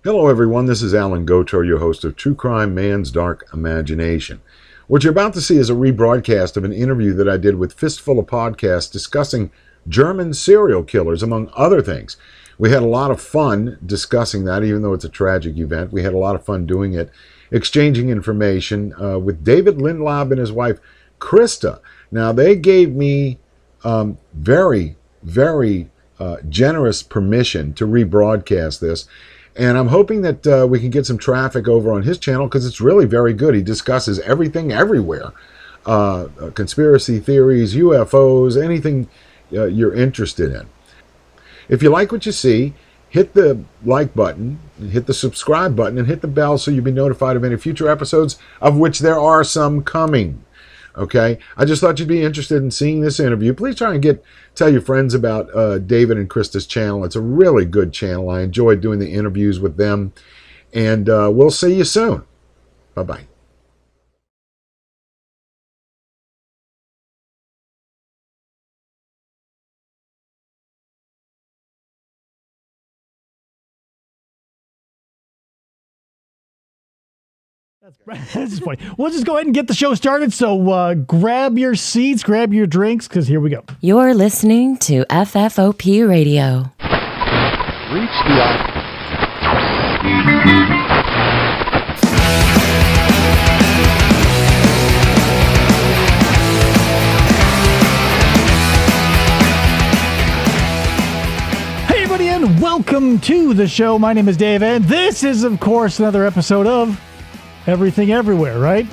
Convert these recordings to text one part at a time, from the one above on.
Hello, everyone. This is Alan Gauthreaux, your host of True Crime Man's Dark Imagination. What you're about to see is a rebroadcast of an interview that I did with FistFullofPodcasts discussing German serial killers, among other things. We had a lot of fun discussing that, even though it's a tragic event. We had a lot of fun doing it, exchanging information with David Lindlab and his wife, Christa. Now, they gave me very generous permission to rebroadcast this. And I'm hoping that we can get some traffic over on his channel because it's really very good. He discusses everything everywhere. Conspiracy theories, UFOs, anything you're interested in. If you like what you see, hit the like button, hit the subscribe button, and hit the bell so you'll be notified of any future episodes, of which there are some coming. Okay, I just thought you'd be interested in seeing this interview. Please try and tell your friends about David and Christa's channel. It's a really good channel. I enjoyed doing the interviews with them. And we'll see you soon. Bye-bye. That's funny. We'll just go ahead and get the show started. So grab your seats, grab your drinks, because here we go. You're listening to FFOP Radio. Reach the Hey, everybody, and welcome to the show. My name is Dave, and this is, of course, another episode of Everything Everywhere, right?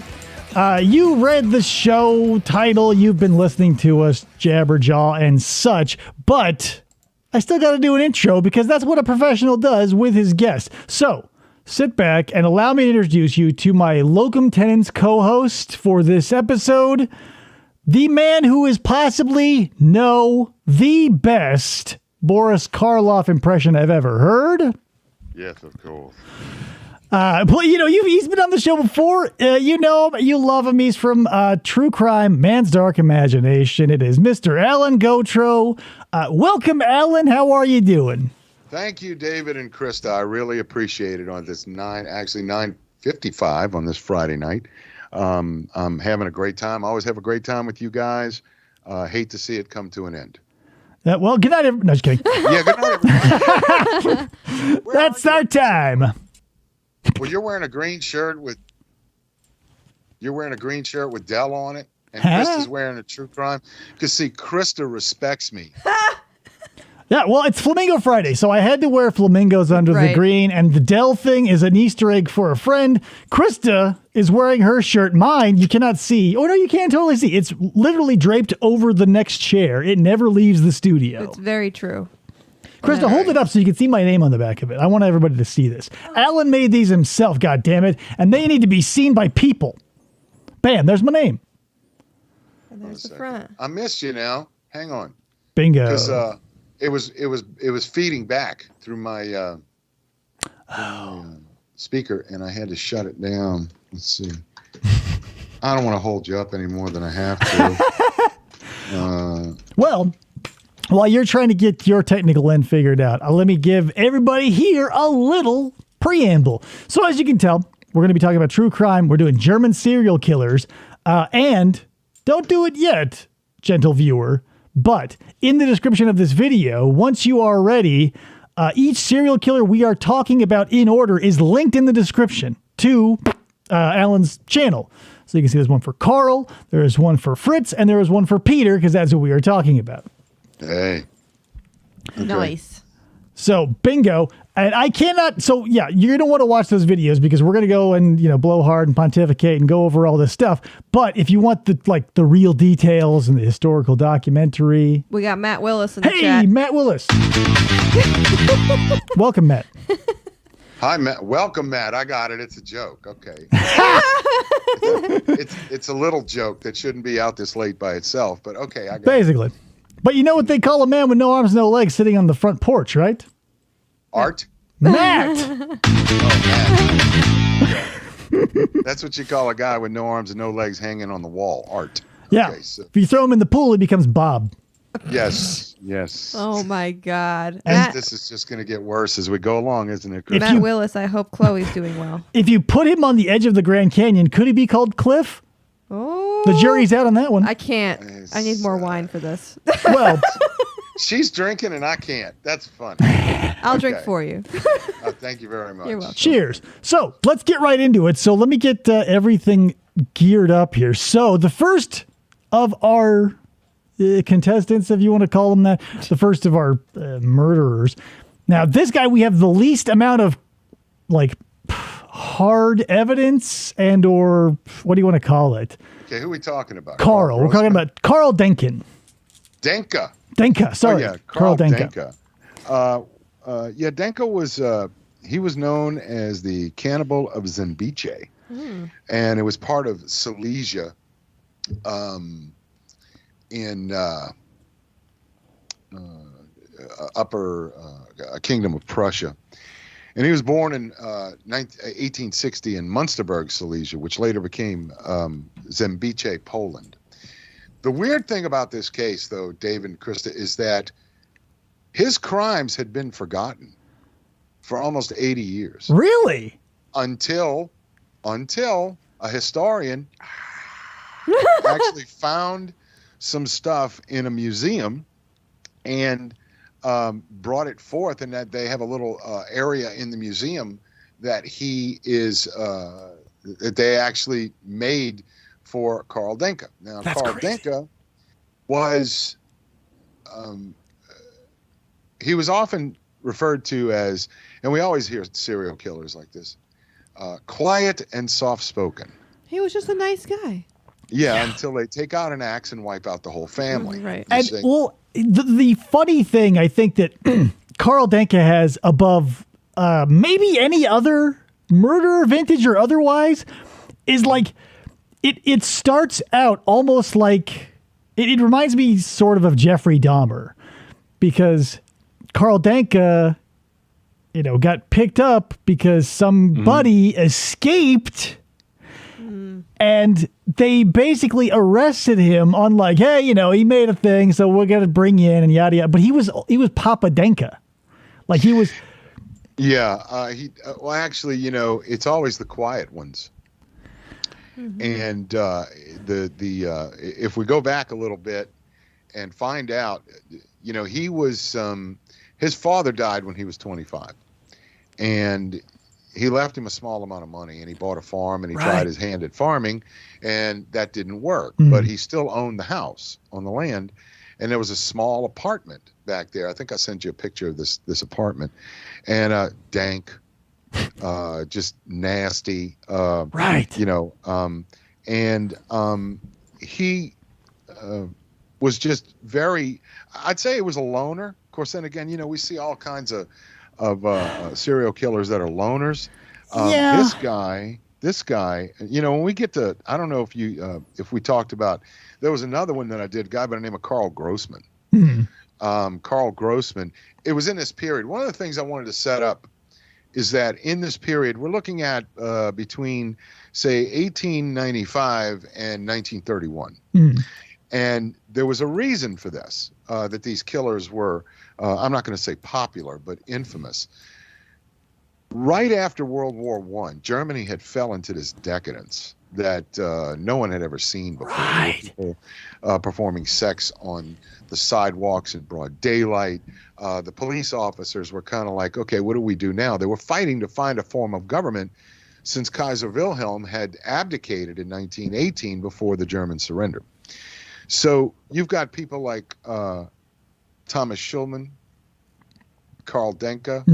You read the show title, you've been listening to us jabberjaw and such, but I still got to do an intro because that's what a professional does with his guest. So sit back and allow me to introduce you to my locum tenens co-host for this episode, the man who is possibly, the best Boris Karloff impression I've ever heard. Yes, of course. Well, he's been on the show before. You know him, you love him. He's from True Crime Man's Dark Imagination. It is Mr. Alan Gauthreaux. Welcome, Alan. How are you doing? Thank you, David and Christa. I really appreciate it on this 9:55 on this Friday night. I'm having a great time. I always have a great time with you guys. Hate to see it come to an end. Well, good night, everybody. No, just kidding. Yeah, good night, everybody. That's our time. Well, you're wearing a green shirt with Dell on it, and Krista's wearing a True Crime. Because see, Christa respects me. Yeah, well, it's Flamingo Friday, so I had to wear flamingos under the green, and the Dell thing is an Easter egg for a friend. Christa is wearing her shirt. Mine, you cannot see. Oh, no, you can totally see. It's literally draped over the next chair. It never leaves the studio. It's very true. Krista, hold it up so you can see my name on the back of it. I want everybody to see this. Alan made these himself, goddammit, and they need to be seen by people. Bam, there's my name. And there's the front. I missed you now. Hang on. Bingo. Because it was feeding back through my speaker, and I had to shut it down. Let's see. I don't want to hold you up any more than I have to. Well, while you're trying to get your technical end figured out, let me give everybody here a little preamble. So as you can tell, we're going to be talking about true crime. We're doing German serial killers. And don't do it yet, gentle viewer. But in the description of this video, once you are ready, each serial killer we are talking about in order is linked in the description to Alan's channel. So you can see there's one for Carl, there is one for Fritz, and there is one for Peter, because that's who we are talking about. Hey. Okay. Nice. So bingo. And I cannot, so yeah, you're going to want to watch those videos because we're going to go and, blow hard and pontificate and go over all this stuff. But if you want the real details and the historical documentary. We got Matt Willis in the chat. Hey, Matt Willis. Welcome, Matt. Hi, Matt. Welcome, Matt. I got it. It's a joke. Okay. it's a little joke that shouldn't be out this late by itself, but okay. I got Basically. It. But you know what they call a man with no arms, no legs sitting on the front porch, right? Art? Matt! Matt. That's what you call a guy with no arms and no legs hanging on the wall. Art. Yeah. Okay, so. If you throw him in the pool, he becomes Bob. Yes. Oh my God. This is just going to get worse as we go along, isn't it, Chris? Matt Willis, I hope Chloe's doing well. If you put him on the edge of the Grand Canyon, could he be called Cliff? Oh. The jury's out on that one. I can't. I need more wine for this. Well, she's drinking and I can't. That's fun. I'll drink for you. Thank you very much. You're welcome. cheers. So let's get right into it. So let me get everything geared up here. So the first of our contestants, if you want to call them that, the first of our murderers. Now, this guy, we have the least amount of like hard evidence and or what do you want to call it? Okay, who are we talking about? Carl. We're talking about Carl Denken. Denka. Sorry. Oh, yeah, Carl Denka. Denka was he was known as the cannibal of Zembiche, and it was part of Silesia, in upper kingdom of Prussia. And he was born in 1860 in Munsterberg, Silesia, which later became Zembiche, Poland. The weird thing about this case, though, Dave and Christa, is that his crimes had been forgotten for almost 80 years. Really? Until a historian actually found some stuff in a museum and brought it forth, and that they have a little area in the museum that he is that they actually made for Carl Denka. Now, That's Carl crazy. Denka was he was often referred to as, and we always hear serial killers like this, quiet and soft-spoken. He was just a nice guy. Yeah, until they take out an axe and wipe out the whole family. Right. And See? well, the funny thing I think that Carl Denka has above maybe any other murderer, vintage or otherwise, is like it starts out almost like it reminds me sort of Jeffrey Dahmer, because Carl Denka, got picked up because somebody escaped. And they basically arrested him on like, hey, he made a thing, so we're gonna bring you in and yada yada. But he was Papa Denka, like he was. Yeah, well, actually, it's always the quiet ones. And if we go back a little bit and find out, he was his father died when he was 25, and he left him a small amount of money, and he bought a farm, and he tried his hand at farming, and that didn't work. But he still owned the house on the land, and there was a small apartment back there. I think I sent you a picture of this apartment, and dank, just nasty, he was just very. I'd say it was a loner. Of course, then again, we see all kinds of serial killers that are loners. This guy, when we get to, I don't know if we talked about, there was another one that I did, a guy by the name of Carl Grossman. Carl Grossman, it was in this period. One of the things I wanted to set up is that in this period, we're looking at between, say, 1895 and 1931. And there was a reason for this, that these killers were, I'm not going to say popular, but infamous. Right after World War I, Germany had fell into this decadence that no one had ever seen before. People performing sex on the sidewalks in broad daylight. The police officers were kind of like, okay, what do we do now? They were fighting to find a form of government since Kaiser Wilhelm had abdicated in 1918 before the German surrender. So you've got people like Thomas Schulman, Carl Denka,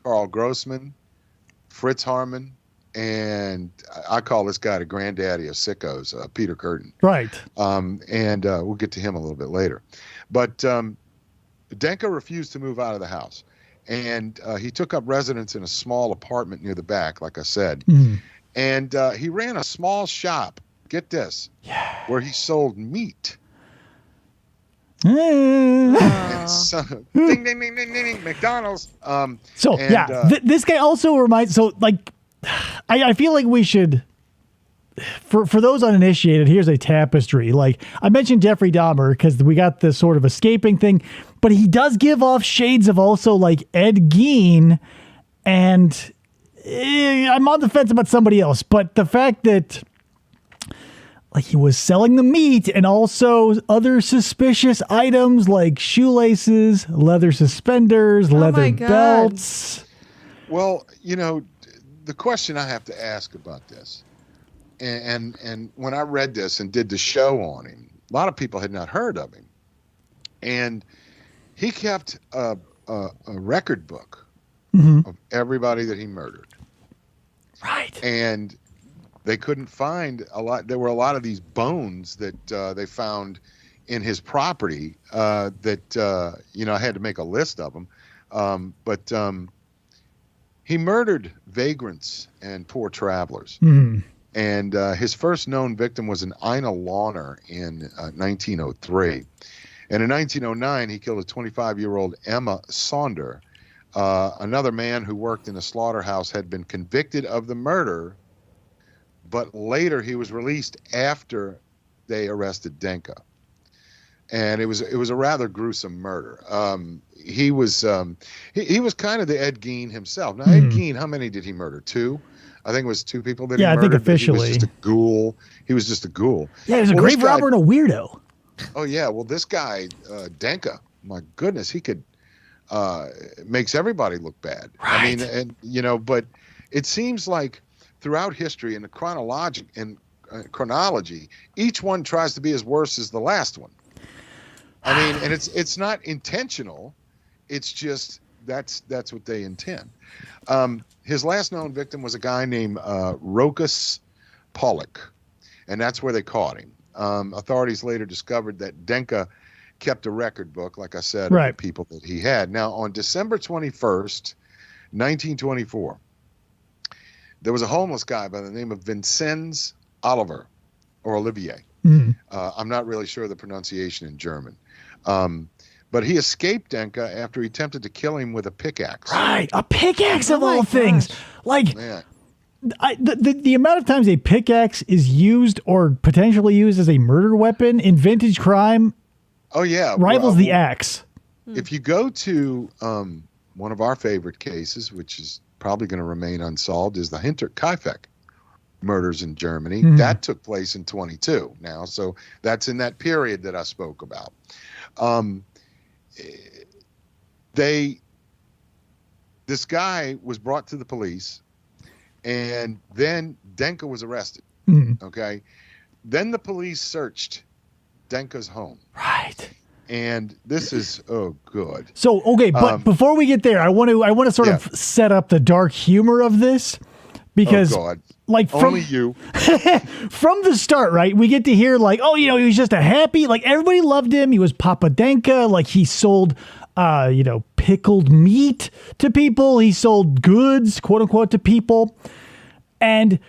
Carl Grossman, Fritz Harman, and I call this guy the granddaddy of sickos, Peter Curtin. Right. And we'll get to him a little bit later. But Denka refused to move out of the house. And he took up residence in a small apartment near the back, like I said. And he ran a small shop, get this, where he sold meat. And so, ding, ding, ding, ding, ding, McDonald's. This guy also reminds, I feel like we should for those uninitiated, here's a tapestry. Like I mentioned Jeffrey Dahmer because we got this sort of escaping thing, but he does give off shades of also like Ed Gein, and I'm on the fence about somebody else. But the fact that like he was selling the meat and also other suspicious items like shoelaces, leather suspenders, leather my God. belts. Well, the question I have to ask about this, and when I read this and did the show on him, a lot of people had not heard of him, and he kept a record book of everybody that he murdered. Right. And they couldn't find a lot. There were a lot of these bones that they found in his property that I had to make a list of them. But he murdered vagrants and poor travelers. And his first known victim was an Ina Lawner in 1903. And in 1909, he killed a 25-year-old Emma Saunder. Another man who worked in a slaughterhouse had been convicted of the murder, but later he was released after they arrested Denka. And it was a rather gruesome murder. He was kind of the Ed Gein himself. Now, Ed Gein, how many did he murder? 2? I think it was 2 people that he murdered. I think officially. He was just a ghoul. He was just a ghoul. Yeah, he was a grave robber and a weirdo. Oh, yeah. Well, this guy, Denka, my goodness, he could makes everybody look bad. Right. I mean, but it seems like throughout history in the chronology, each one tries to be as worse as the last one. I mean, and it's not intentional. It's just that's what they intend. His last known victim was a guy named Rokas Pollock, and that's where they caught him. Authorities later discovered that Denka kept a record book, like I said, of the people that he had. Now, on December 21st, 1924, there was a homeless guy by the name of Vincenz Oliver, or Olivier. I'm not really sure of the pronunciation in German. But he escaped Denka after he attempted to kill him with a pickaxe. Right, a pickaxe of all things. Like, Man. the amount of times a pickaxe is used or potentially used as a murder weapon in vintage crime rivals the axe. If you go to one of our favorite cases, which is probably going to remain unsolved, is the Hinterkaifeck murders in Germany. That took place in 22 now. So that's in that period that I spoke about. This guy was brought to the police, and then Denka was arrested. Okay. Then the police searched Denka's home. Right. And this is good. So okay, but before we get there, I want to sort of set up the dark humor of this, because like from only you from the start, right? We get to hear like, he was just a happy, like everybody loved him. He was Papa Denka. Like he sold, pickled meat to people. He sold goods, quote unquote, to people. And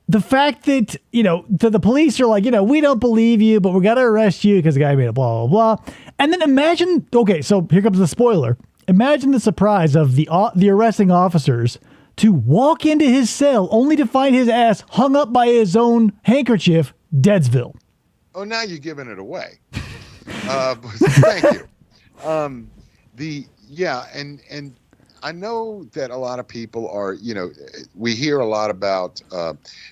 the fact that, the police are like, we don't believe you, but we got to arrest you because the guy made a blah, blah, blah. And then imagine, so here comes the spoiler. Imagine the surprise of the arresting officers to walk into his cell only to find his ass hung up by his own handkerchief, Deadsville. Oh, now you're giving it away. Thank you. And I know that a lot of people are, we hear a lot about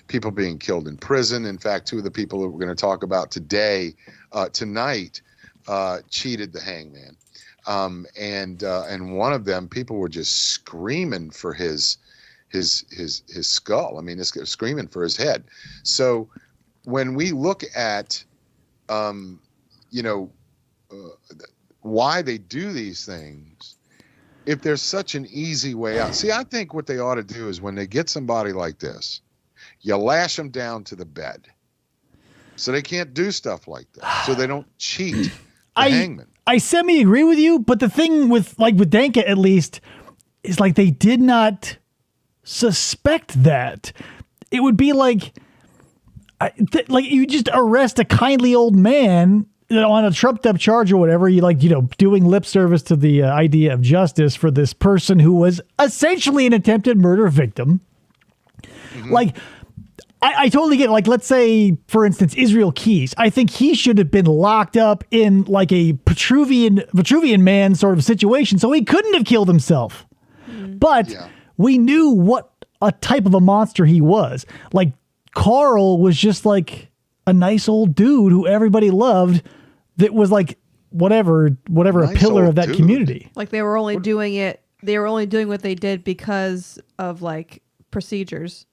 people being killed in prison. In fact, 2 of the people that we're going to talk about tonight, cheated the hangman. And one of them, people were just screaming for his skull. I mean, screaming for his head. So when we look at, why they do these things, if there's such an easy way out. See, I think what they ought to do is when they get somebody like this, you lash them down to the bed so they can't do stuff like that, so they don't cheat the hangman. I semi-agree with you, but the thing with Denka, at least, is like they did not suspect that. It would be like you just arrest a kindly old man on a trumped up charge or whatever. You doing lip service to the idea of justice for this person who was essentially an attempted murder victim. Like, I totally get it. Like, let's say, for instance, Israel Keys. I think he should have been locked up in like a Vitruvian Man sort of situation, so he couldn't have killed himself. But we knew what a type of a monster he was. Like, Carl was just like a nice old dude who everybody loved that was like whatever nice a pillar of that dude. Community. Like they were only doing what they did because of like procedures,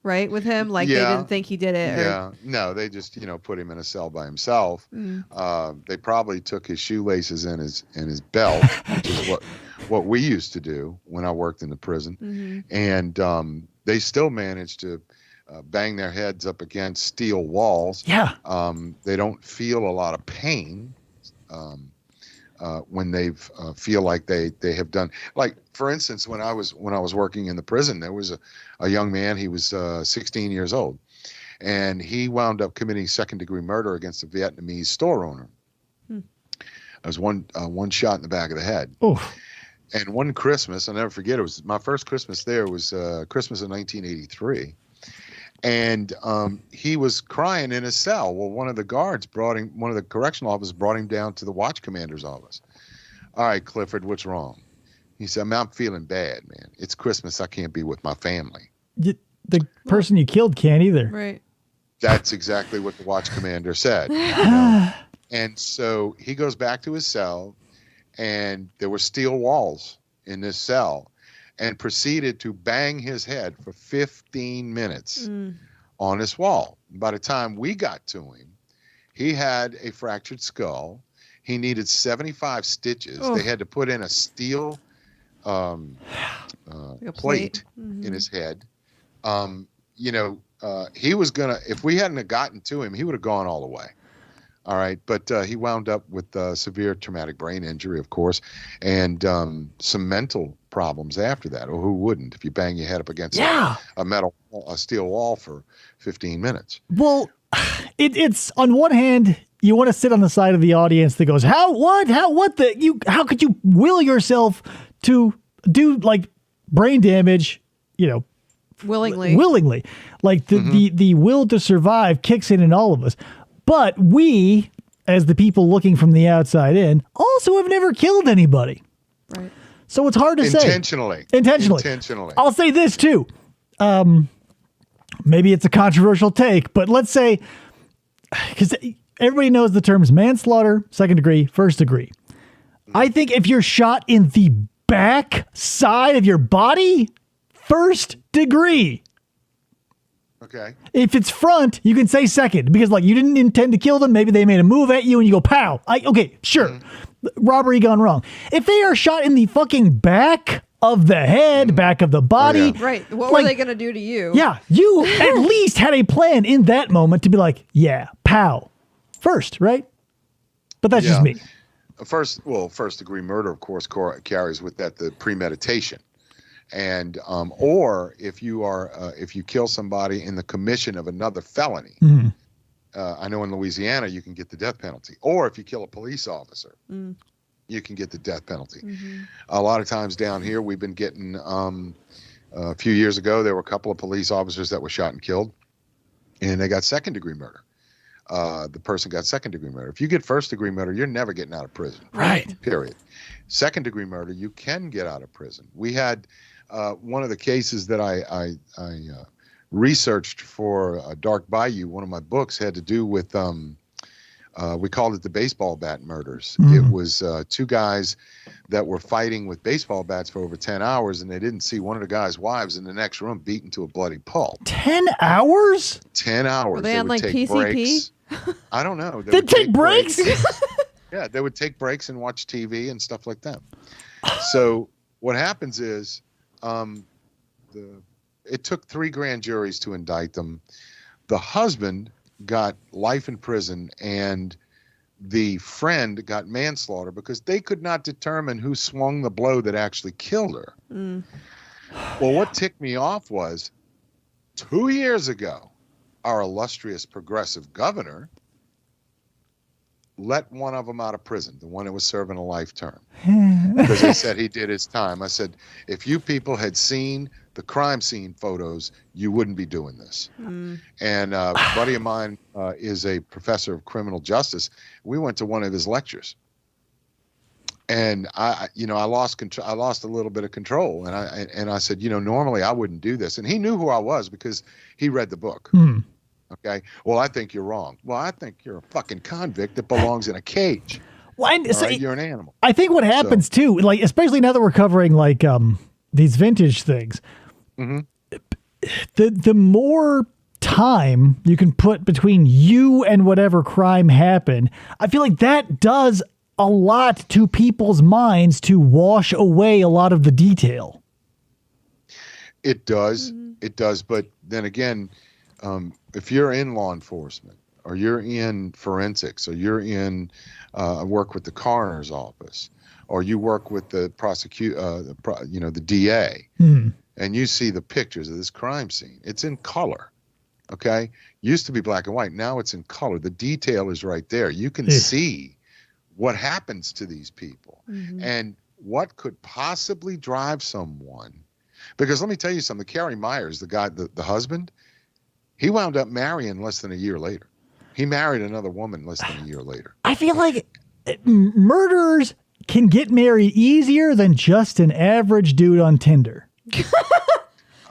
right? With him, like they didn't think he did it. No, they just put him in a cell by himself. They probably took his shoelaces and his belt, which is what we used to do when I worked in the prison, and they still managed to bang their heads up against steel walls. Yeah. They don't feel a lot of pain when they feel like they have done. Like, for instance, when I was working in the prison, there was a young man. He was 16 years old, and he wound up committing second-degree murder against a Vietnamese store owner. There was one shot in the back of the head. Oof. And one Christmas, I'll never forget, it was my first Christmas there, was Christmas of 1983. And he was crying in his cell. Well, one of the correctional officers brought him down to the watch commander's office. All right, Clifford, what's wrong? He said, I'm feeling bad, man. It's Christmas. I can't be with my family. The person you killed can't either. Right. That's exactly what the watch commander said. And so he goes back to his cell, and there were steel walls in this cell, and proceeded to bang his head for 15 minutes on this wall. By the time we got to him, he had a fractured skull. He needed 75 stitches. They had to put in a steel plate in his head. He was going to, if we hadn't have gotten to him, he would have gone all the way. All right. But he wound up with severe traumatic brain injury, of course, and some mental problems after that. Or who wouldn't, if you bang your head up against a steel wall for 15 minutes? Well, it's on one hand, you want to sit on the side of the audience that goes, how could you will yourself to do like brain damage, willingly, like the will to survive kicks in all of us. But we, as the people looking from the outside in, also have never killed anybody. Right. So it's hard to say. Intentionally. I'll say this too. Maybe it's a controversial take, but let's say, because everybody knows the terms manslaughter, second degree, first degree. I think if you're shot in the back side of your body, first degree. Okay. If it's front, you can say second because like you didn't intend to kill them. Maybe they made a move at you and you go pow. Okay, sure. Robbery gone wrong. If they are shot in the fucking back of the head, back of the body. Right. What were they going to do to you? Yeah. You at least had a plan in that moment to be like, yeah, pow. First, right? But that's just me. First degree murder, of course, carries with that the premeditation. And or if you kill somebody in the commission of another felony, I know in Louisiana you can get the death penalty. Or if you kill a police officer, you can get the death penalty. A lot of times down here we've been getting. A few years ago there were a couple of police officers that were shot and killed, and they got second degree murder. The person got second degree murder. If you get first degree murder, you're never getting out of prison. Right. Period. Second degree murder, you can get out of prison. We had. One of the cases that I researched for Dark Bayou, one of my books, had to do with, we called it the baseball bat murders. It was two guys that were fighting with baseball bats for over 10 hours, and they didn't see one of the guys' wives in the next room beaten to a bloody pulp. 10 hours? 10 hours. Were they on like PCP? Breaks. I don't know. They'd take breaks? Yeah, they would take breaks and watch TV and stuff like that. So what happens is, it took 3 grand juries to indict them. The husband got life in prison, and the friend got manslaughter because they could not determine who swung the blow that actually killed her. Well, what ticked me off was 2 years ago, our illustrious progressive governor let one of them out of prison, the one that was serving a life term, because they said he did his time. I said, if you people had seen the crime scene photos, you wouldn't be doing this. And a buddy of mine is a professor of criminal justice. We went to one of his lectures, and I lost control. I lost a little bit of control, and I said, normally I wouldn't do this. And he knew who I was because he read the book. Okay. Well, I think you're wrong. Well, I think you're a fucking convict that belongs in a cage. Well, Right? You're an animal. I think what happens too, like especially now that we're covering like these vintage things, the more time you can put between you and whatever crime happened, I feel like that does a lot to people's minds to wash away a lot of the detail. It does. It does. But then again, if you're in law enforcement, or you're in forensics, or you're in work with the coroner's office, or you work with the the DA, and you see the pictures of this crime scene, it's in color. Okay, used to be black and white. Now it's in color. The detail is right there. You can see what happens to these people and what could possibly drive someone. Because let me tell you something. Carrie Myers, the guy, the husband, he wound up marrying less than a year later. He married another woman less than a year later. I feel like murderers can get married easier than just an average dude on Tinder.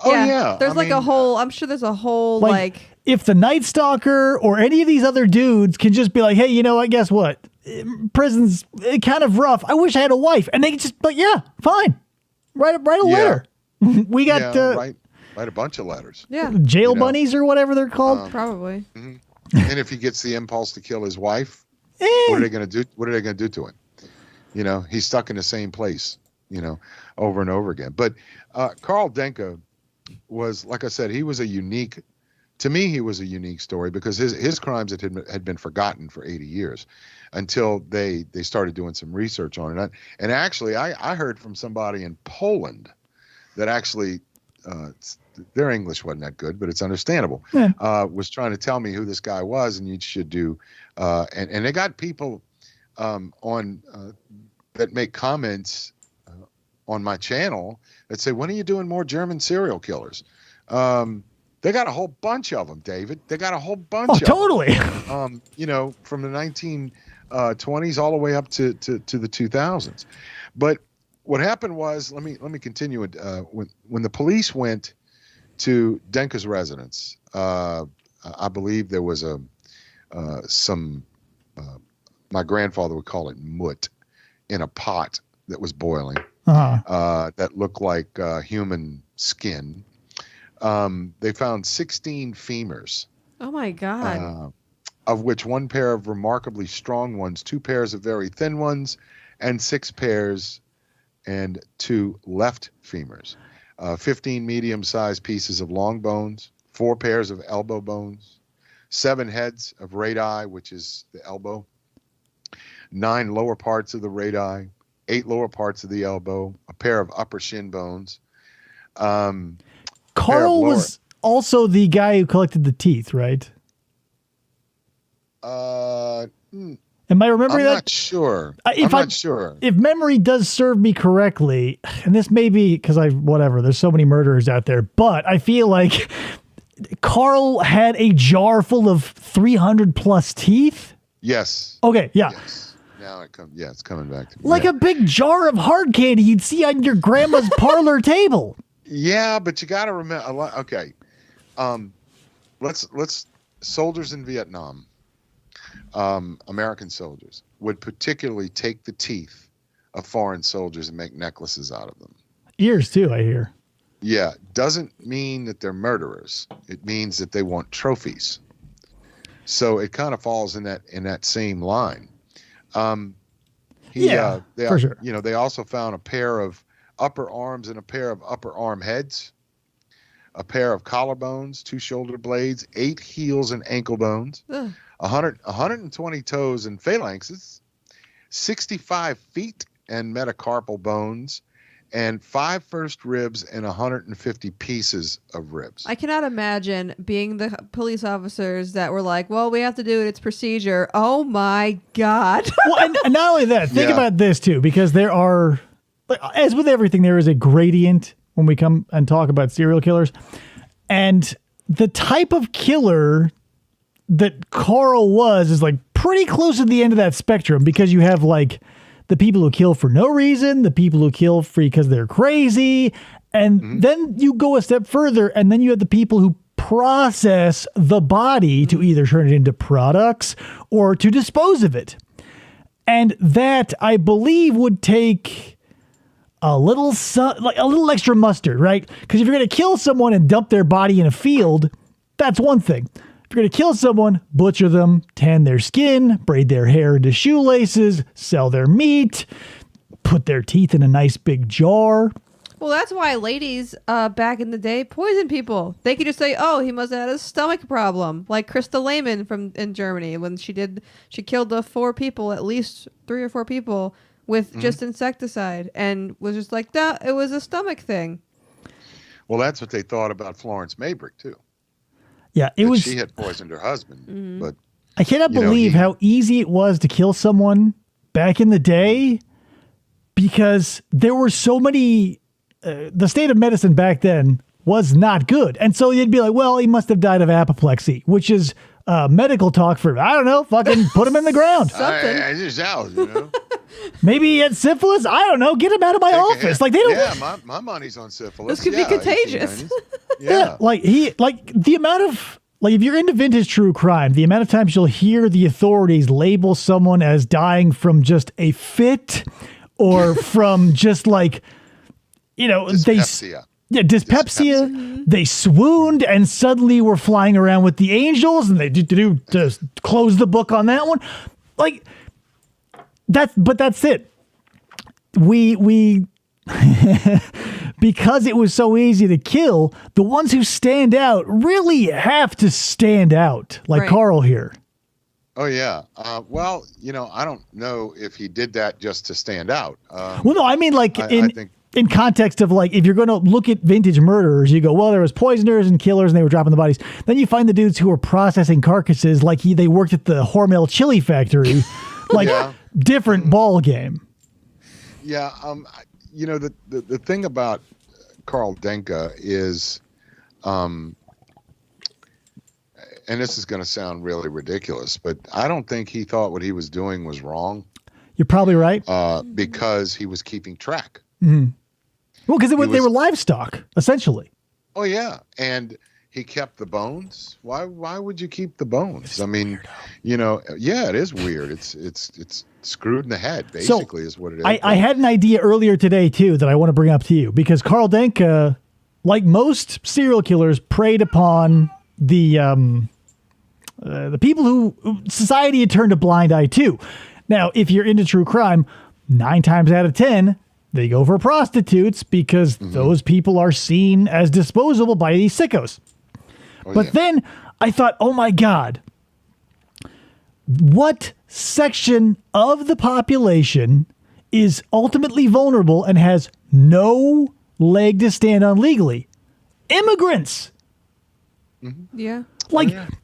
Yeah. There's I'm sure there's a whole like if the Night Stalker or any of these other dudes can just be like, hey, you know what? Guess what? Prison's kind of rough. I wish I had a wife. And they can just like, yeah, fine. Write a letter. We got write a bunch of letters. Yeah. Jail bunnies or whatever they're called. Probably. And if he gets the impulse to kill his wife, what are they going to do? What are they going to do to him? He's stuck in the same place, over and over again. But Karl Denke was, like I said, he was a unique story because his crimes had been forgotten for 80 years until they started doing some research on it. And actually, I heard from somebody in Poland that actually, their English wasn't that good, but it's understandable, was trying to tell me who this guy was and you should do. And they got people on that make comments on my channel that say, when are you doing more German serial killers? They got a whole bunch of them, David. They got a whole bunch of totally. them. From the 1920s all the way up to the 2000s. But what happened was, let me continue it. When the police went to Denke's residence, I believe there was my grandfather would call it mutt in a pot that was boiling, that looked like human skin. They found 16 femurs. Oh my God. Of which one pair of remarkably strong ones, 2 pairs of very thin ones, and 6 pairs and 2 left femurs. 15 medium-sized pieces of long bones, 4 pairs of elbow bones, 7 heads of radii, which is the elbow, 9 lower parts of the radii, 8 lower parts of the elbow, a pair of upper shin bones. Karl was also the guy who collected the teeth, right? Am I remembering that? I'm not sure. I'm not sure. If memory does serve me correctly, and this may be because there's so many murderers out there, but I feel like Karl had a jar full of 300 plus teeth. Yes. Okay. Yeah. Yes. Now it's coming back to me. Like a big jar of hard candy you'd see on your grandma's parlor table. Yeah, but you got to remember. Okay. Let's soldiers in Vietnam. American soldiers would particularly take the teeth of foreign soldiers and make necklaces out of them. Ears too, I hear. Yeah, doesn't mean that they're murderers. It means that they want trophies. So it kind of falls in that same line. For sure. They also found a pair of upper arms and a pair of upper arm heads, a pair of collarbones, 2 shoulder blades, 8 heels and ankle bones. 120 toes and phalanxes, 65 feet and metacarpal bones, and 5 first ribs and 150 pieces of ribs. I cannot imagine being the police officers that were like, well, we have to do it. It's procedure. Oh, my God. Well, and not only that, think about this, too, because there are, as with everything, there is a gradient when we come and talk about serial killers. And the type of killer that Carl was is like pretty close to the end of that spectrum, because you have like the people who kill for no reason, the people who kill because they're crazy. And then you go a step further, and then you have the people who process the body to either turn it into products or to dispose of it. And that, I believe, would take a little extra mustard, right? Because if you're going to kill someone and dump their body in a field, that's one thing. If you're going to kill someone, butcher them, tan their skin, braid their hair into shoelaces, sell their meat, put their teeth in a nice big jar. Well, that's why ladies back in the day poisoned people. They could just say, oh, he must have had a stomach problem. Like Christa Lindlab in Germany, when she killed the 4 people, at least 3 or 4 people, with just insecticide, and was just like, that it was a stomach thing. Well, that's what they thought about Florence Maybrick, too. Yeah, She had poisoned her husband, but I cannot believe how easy it was to kill someone back in the day, because there were so many. The state of medicine back then was not good, and so you'd be like, "Well, he must have died of apoplexy," which is medical talk for, I don't know, fucking put him in the ground. Something. I just out. Maybe he had syphilis. I don't know. Get him out of my office. Like they don't. Yeah, my money's on syphilis. This could be contagious. Yeah, the amount of, like, if you're into vintage true crime, the amount of times you'll hear the authorities label someone as dying from just a fit or from just like, dyspepsia. Dyspepsia. They swooned and suddenly were flying around with the angels, and they just close the book on that one. Like but that's it. We because it was so easy to kill, the ones who stand out really have to stand out, like right. Carl here. Oh, yeah. Well, I don't know if he did that just to stand out. Well, no, I mean, like, I think in context of, like, if you're going to look at vintage murderers, you go, well, there was poisoners and killers and they were dropping the bodies. Then you find the dudes who were processing carcasses, like they worked at the Hormel chili factory, like different ball game. Yeah. The thing about Karl Denke is, and this is going to sound really ridiculous, but I don't think he thought what he was doing was wrong. You're probably right. Because he was keeping track. Mm-hmm. Well, because they were livestock, essentially. Oh, yeah. And he kept the bones. Why would you keep the bones? I mean, it is weird. It's screwed in the head, basically, is what it is. I had an idea earlier today, too, that I want to bring up to you, because Karl Denke, like most serial killers, preyed upon the people who society had turned a blind eye to. Now, if you're into true crime, 9 times out of 10, they go for prostitutes because those people are seen as disposable by these sickos. But then I thought, oh my God, what section of the population is ultimately vulnerable and has no leg to stand on legally? Immigrants. Yeah.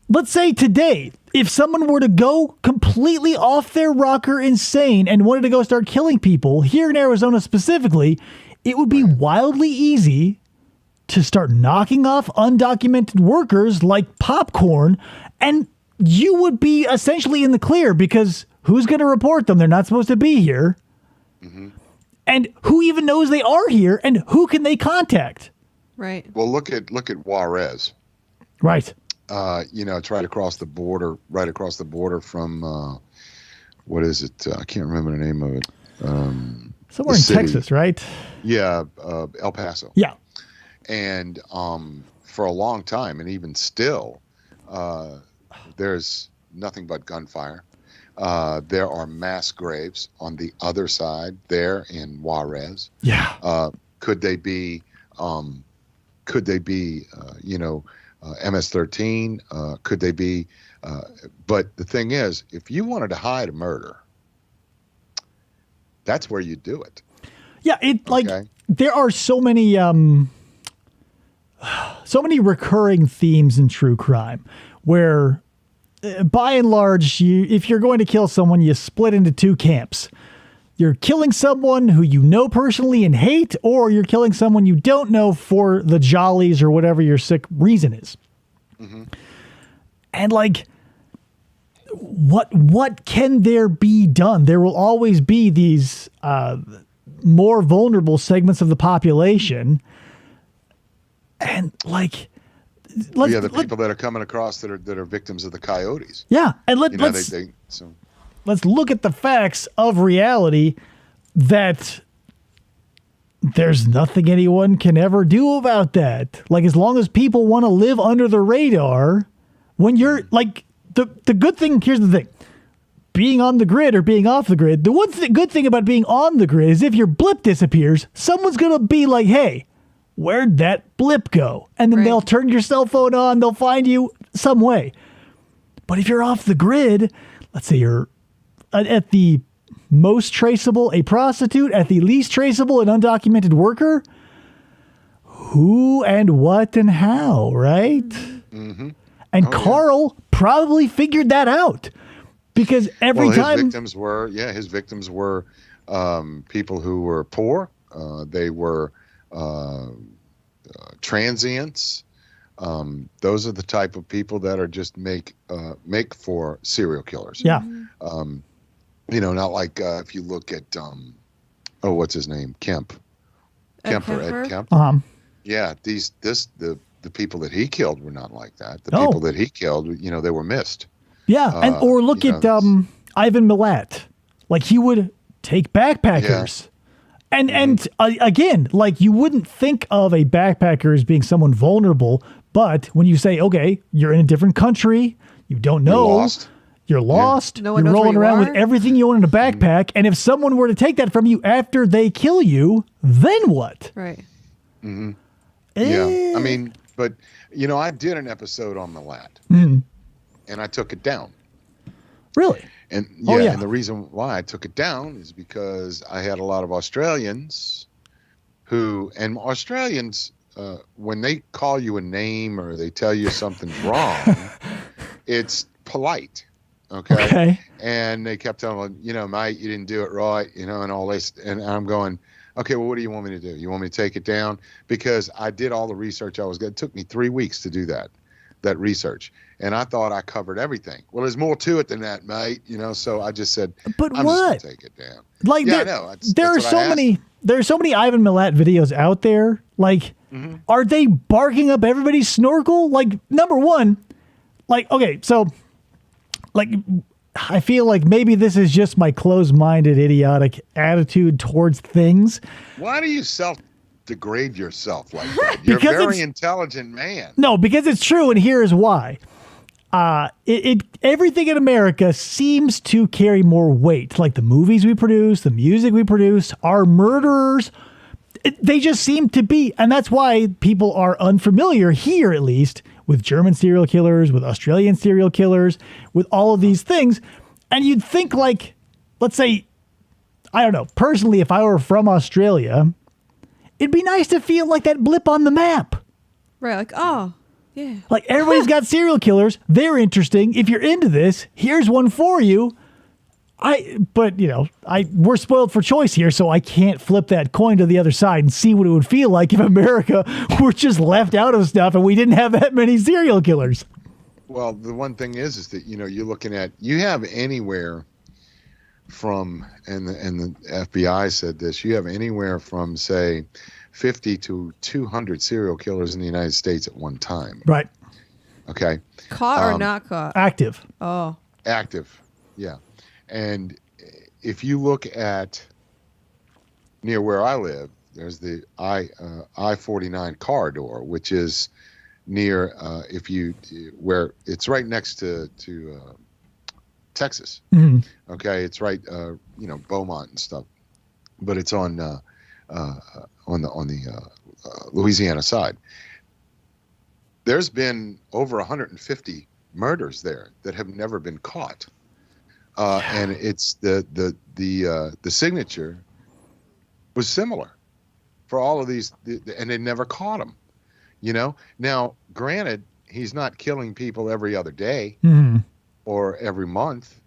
Let's say today, if someone were to go completely off their rocker insane and wanted to go start killing people here in Arizona specifically, it would be wildly easy to start knocking off undocumented workers like popcorn, and you would be essentially in the clear, because who's going to report them? They're not supposed to be here. Mm-hmm. And who even knows they are here, and who can they contact? Right. Well, look at Juarez. Right. It's right across the border from, what is it? I can't remember the name of it. Somewhere in Texas, right? Yeah, El Paso. Yeah. And for a long time, and even still, there's nothing but gunfire. There are mass graves on the other side there in Juarez. Yeah. Could they be MS-13? Could they be? But the thing is, if you wanted to hide a murder, that's where you do it. Yeah, Okay. there are so many recurring themes in true crime where by and large, if you're going to kill someone, you split into two camps. You're killing someone who you know personally and hate, or you're killing someone you don't know for the jollies or whatever your sick reason is. Mm-hmm. And like, what can there be done? There will always be these more vulnerable segments of the population, and like, the people that are coming across that are victims of the coyotes. Yeah, and let's look at the facts of reality that there's nothing anyone can ever do about that. Like, as long as people want to live under the radar, when you're like, the good thing, here's the thing, being on the grid or being off the grid, the good thing about being on the grid is if your blip disappears, someone's going to be like, hey, where'd that blip go? And then they'll turn your cell phone on, they'll find you some way. But if you're off the grid, let's say you're at the most traceable, a prostitute, at the least traceable, an undocumented worker, who and what and how, right? Mm-hmm. And Carl probably figured that out because every time his victims were people who were poor. They were transients. Those are the type of people that are just make for serial killers. Yeah. Not like if you look at what's his name? Ed Kemp. Yeah, the people that he killed were not like that. The people that he killed, they were missed. Yeah, or look at Ivan Milat. Like, he would take backpackers. Yeah. And again, like, you wouldn't think of a backpacker as being someone vulnerable, but when you say, okay, you're in a different country, you don't know. You're lost. No one you're knows rolling where you around are. with everything you own in a backpack. And if someone were to take that from you after they kill you, then what? Right. Mm-hmm. Yeah. I mean, but, I did an episode on Milat, and I took it down. Really? And and the reason why I took it down is because I had a lot of Australians when they call you a name or they tell you something's wrong, it's polite. Okay. And they kept telling me, mate, you didn't do it right, and all this. And I'm going, okay, well, what do you want me to do? You want me to take it down? Because I did all the research it took me 3 weeks to do that research. And I thought I covered everything. Well, there's more to it than that, mate. So I just said, but I'm just going to take it down. Like, yeah, I know. There are so many Ivan Milat videos out there. Like, are they barking up everybody's snorkel? Like, number one, like, okay, so, like, I feel like maybe this is just my closed-minded, idiotic attitude towards things. Why do you self-degrade yourself like that? You're a very intelligent man. No, because it's true, and here's why. Everything in America seems to carry more weight. Like the movies we produce, the music we produce, our murderers, they just seem to be. And that's why people are unfamiliar here, at least, with German serial killers, with Australian serial killers, with all of these things. And you'd think, like, let's say, I don't know, personally, if I were from Australia, it'd be nice to feel like that blip on the map. Right, like, oh, yeah. Like, everybody's got serial killers. They're interesting. If you're into this, here's one for you. We're spoiled for choice here, so I can't flip that coin to the other side and see what it would feel like if America were just left out of stuff and we didn't have that many serial killers. Well, the one thing is that, you're looking at, you have anywhere from, and the FBI said this, you have anywhere from, say, 50 to 200 serial killers in the United States at one time. Right. Okay. Caught or not caught? Active. Oh. Active. Yeah. And if you look at near where I live, there's the I-49 corridor, which is near where it's right next to Texas. Mm-hmm. Okay, it's right Beaumont and stuff, but it's on the Louisiana side. There's been over 150 murders there that have never been caught. And it's the signature was similar for all of these, and they never caught him. Now, granted, he's not killing people every other day or every month,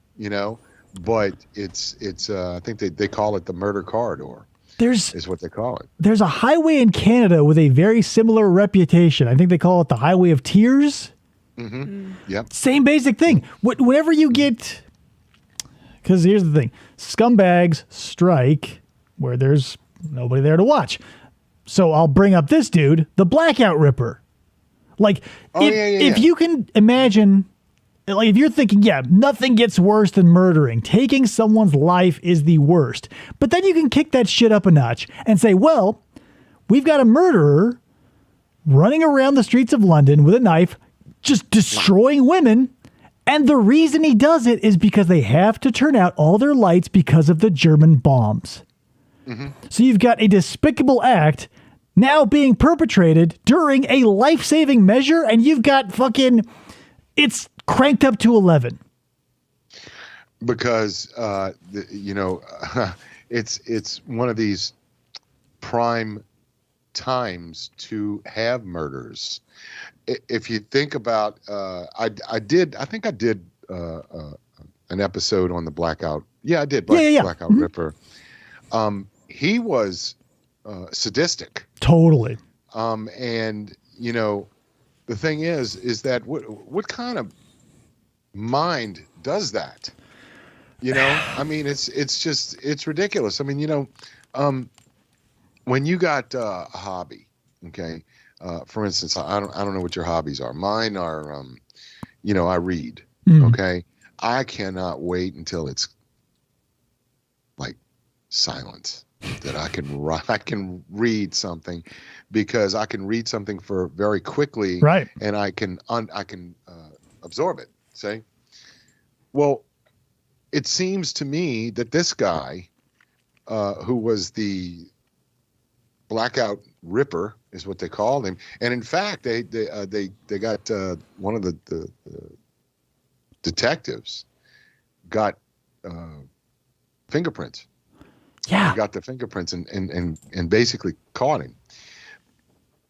but it's I think they call it the murder corridor. Is what they call it. There's a highway in Canada with a very similar reputation. I think they call it the Highway of Tears. Yep. Same basic thing. Whenever you get, because here's the thing, scumbags strike where there's nobody there to watch. So I'll bring up this dude, the Blackout Ripper. Like, if you can imagine, like, if you're thinking, nothing gets worse than murdering. Taking someone's life is the worst. But then you can kick that shit up a notch and say, well, we've got a murderer running around the streets of London with a knife, just destroying women. And the reason he does it is because they have to turn out all their lights because of the German bombs. So you've got a despicable act now being perpetrated during a life-saving measure, and you've got it's cranked up to 11. Because, it's one of these prime times to have murders. If you think about, I think I did an episode on the Blackout. Yeah, I did. Blackout Ripper. He was sadistic. Totally. And the thing is that what kind of mind does that? I mean, it's ridiculous. I mean, when you got a hobby, okay. For instance, I don't know what your hobbies are. Mine are, I read. Okay. I cannot wait until it's like silence that I can read something, because I can read something for very quickly, right? And I can absorb it. See? Well, it seems to me that this guy, who was the Blackout Ripper, is what they called him, and in fact, they got one of the detectives got fingerprints. Yeah, got the fingerprints and basically caught him.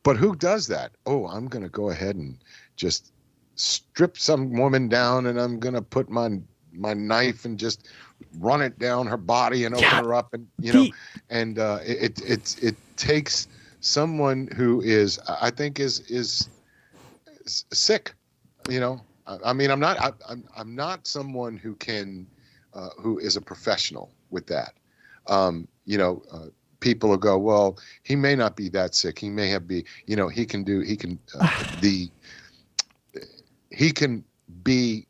But who does that? Oh, I'm going to go ahead and just strip some woman down, and I'm going to put my knife and just run it down her body and open her up, and it takes someone who is, I think, is sick. I mean, I'm not someone who can who is a professional with that. People will go, well, he may not be that sick. He may have he can be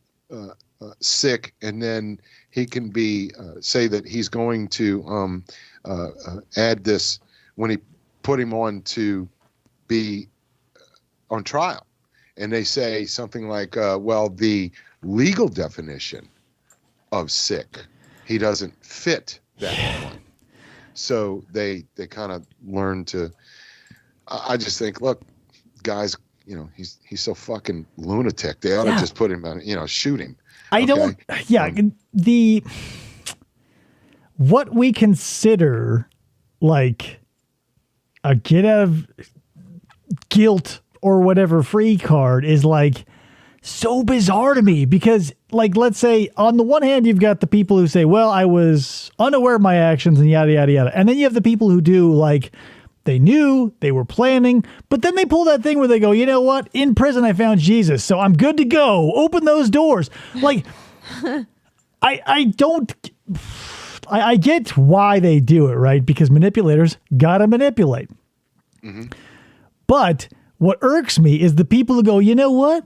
sick, and then he can be say that he's going to add this when he put him on to be on trial, and they say something like, well, the legal definition of sick, he doesn't fit that one. So they kind of learn to. I just think, look, guys, he's so fucking lunatic. They ought to just put him on, shoot him. I don't. Yeah, what we consider like a get out of guilt or whatever free card is like so bizarre to me, because, like, let's say on the one hand, you've got the people who say, well, I was unaware of my actions and yada, yada, yada. And then you have the people who do, like, they knew, they were planning, but then they pull that thing where they go, you know what? In prison, I found Jesus, so I'm good to go. Open those doors. Like, I get why they do it, right? Because manipulators gotta manipulate. But what irks me is the people who go, you know what?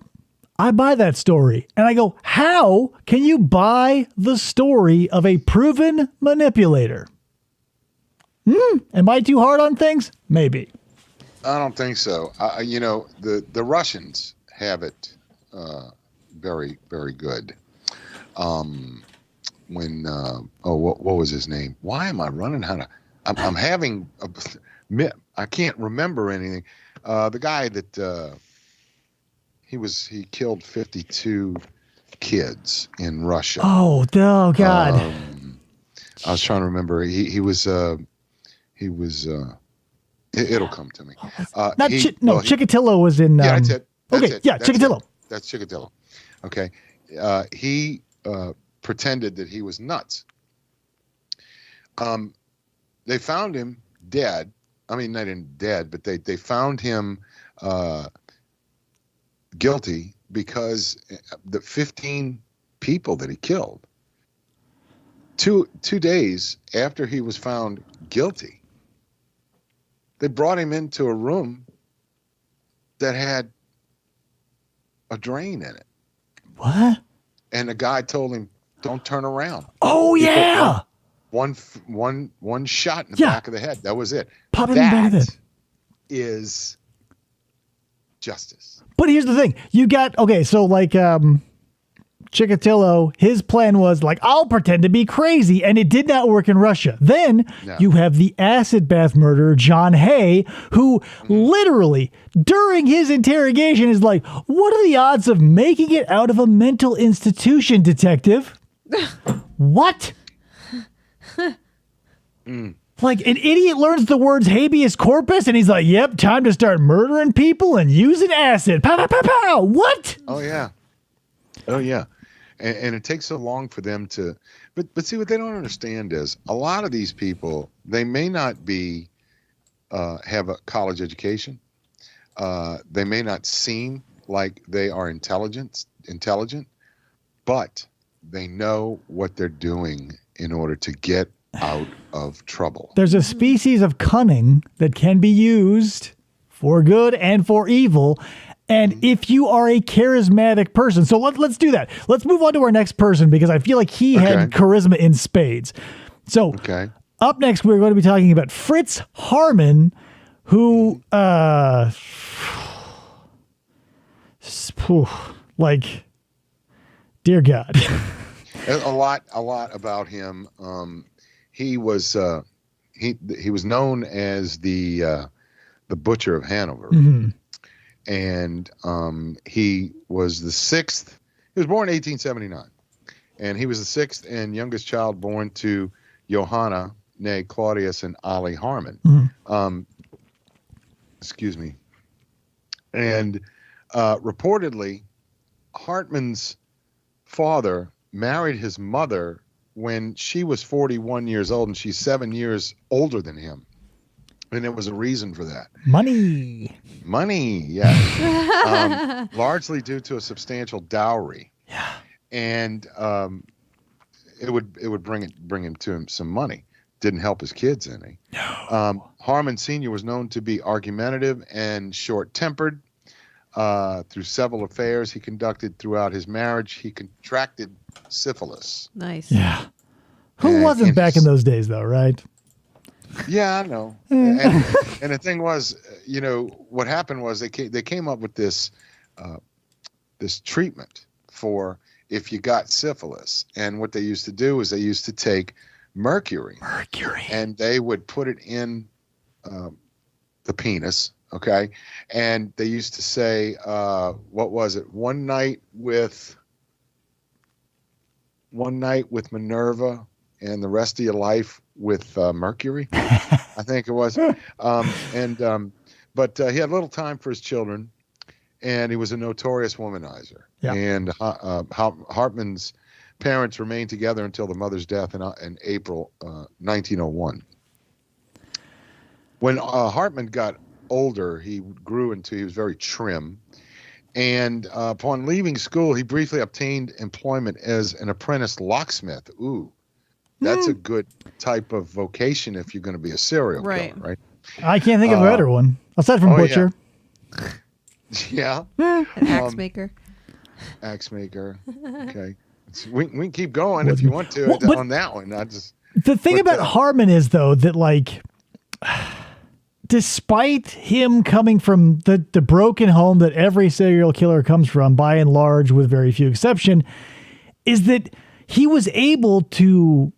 I buy that story. And I go, how can you buy the story of a proven manipulator? Am I too hard on things? Maybe. I don't think so. The Russians have it very, very good. When what was his name? Why am I running out of? I'm having. I can't remember anything. The guy that he killed 52 kids in Russia. Oh God! I was trying to remember. He was It'll come to me. Chikatilo was in. Yeah, that's it. Chikatilo. That's Chikatilo. Okay. He pretended that he was nuts. They found him dead. I mean, not in dead, but they found him guilty because the 15 people that he killed. Two days after he was found guilty, they brought him into a room that had a drain in it. What? And the guy told him, "Don't turn around." Oh, yeah. One shot in the back of the head. That was it. Pop it in the back of the head. Is justice. But here's the thing. You got, so like Chikatilo, his plan was like, I'll pretend to be crazy, and it did not work in Russia. Then you have the acid bath murderer, John Hay, who literally, during his interrogation, is like, what are the odds of making it out of a mental institution, detective? What? Like, an idiot learns the words habeas corpus, and he's like, yep, time to start murdering people and using acid. Pow, pow, pow, pow. What? Oh, yeah. And it takes so long for them to, but see, what they don't understand is a lot of these people, they may not be, have a college education. They may not seem like they are intelligent, but they know what they're doing in order to get out of trouble. There's a species of cunning that can be used for good and for evil. And if you are a charismatic person, so let's do that. Let's move on to our next person, because I feel like he had charisma in spades. So up next, we're going to be talking about Fritz Harman, who, like, dear God. A lot about him. He was known as the Butcher of Hanover. Mm-hmm. And he was the sixth. He was born in 1879, and he was the sixth and youngest child born to Johanna, née Claudius, and Ollie Harman. Mm-hmm. Excuse me. And reportedly, Hartman's father married his mother when she was 41 years old, and she's 7 years older than him. And there was a reason for that. Money, yeah. Largely due to a substantial dowry. Yeah. And it would bring him some money. Didn't help his kids any. No. Harman Sr. was known to be argumentative and short-tempered. Through several affairs he conducted throughout his marriage, he contracted syphilis. Nice. Yeah. Who wasn't back in those days, though, right? Yeah, I know. and the thing was, what happened was they came up with this treatment for if you got syphilis. And what they used to do is they used to take mercury, and they would put it in the penis. Okay. And they used to say, what was it? One night with Minerva and the rest of your life with Mercury, I think it was. But he had little time for his children, and he was a notorious womanizer. Yeah. And Hartman's parents remained together until the mother's death in April 1901. When Hartman got older, he was very trim. And upon leaving school, he briefly obtained employment as an apprentice locksmith. Ooh, that's a good type of vocation if you're going to be a serial killer, right? I can't think of a better one, aside from butcher. Yeah. An axe maker. Axe maker. Okay. We can keep going if you want to on that one. The thing about Harman is, though, that, like, despite him coming from the broken home that every serial killer comes from, by and large, with very few exception, is that he was able to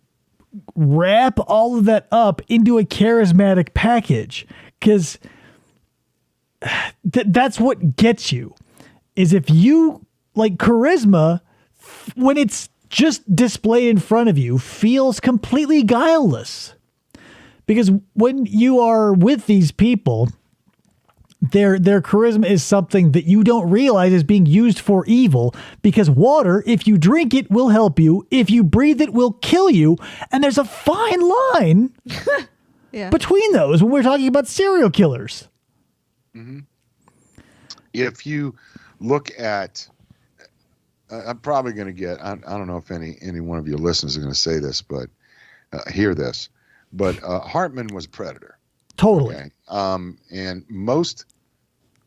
wrap all of that up into a charismatic package. Because that's what gets you, is if you, like, charisma, when it's just displayed in front of you, feels completely guileless. Because when you are with these people, their charisma is something that you don't realize is being used for evil, because water, if you drink it, will help you. If you breathe it, will kill you. And there's a fine line Yeah. between those when we're talking about serial killers. If you look at, I'm probably going to get, I don't know if any one of your listeners are going to say this, but hear this, but Hartman was a predator. Totally. Okay? And most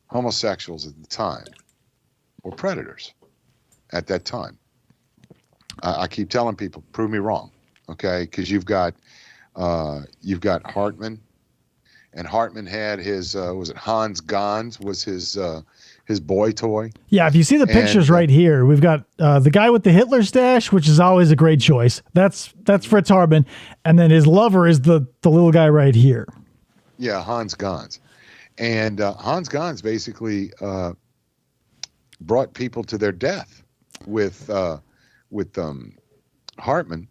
homosexuals at the time were predators at that time. I keep telling people, prove me wrong. Okay. Cause you've got Hartman, and Hartman had his, was it Hans Gans was his boy toy. Yeah, if you see the pictures right here, we've got the guy with the Hitler stash, which is always a great choice. That's Fritz Hartman, and then his lover is the little guy right here. Yeah, Hans Gans, and Hans Gans basically brought people to their death with Hartman,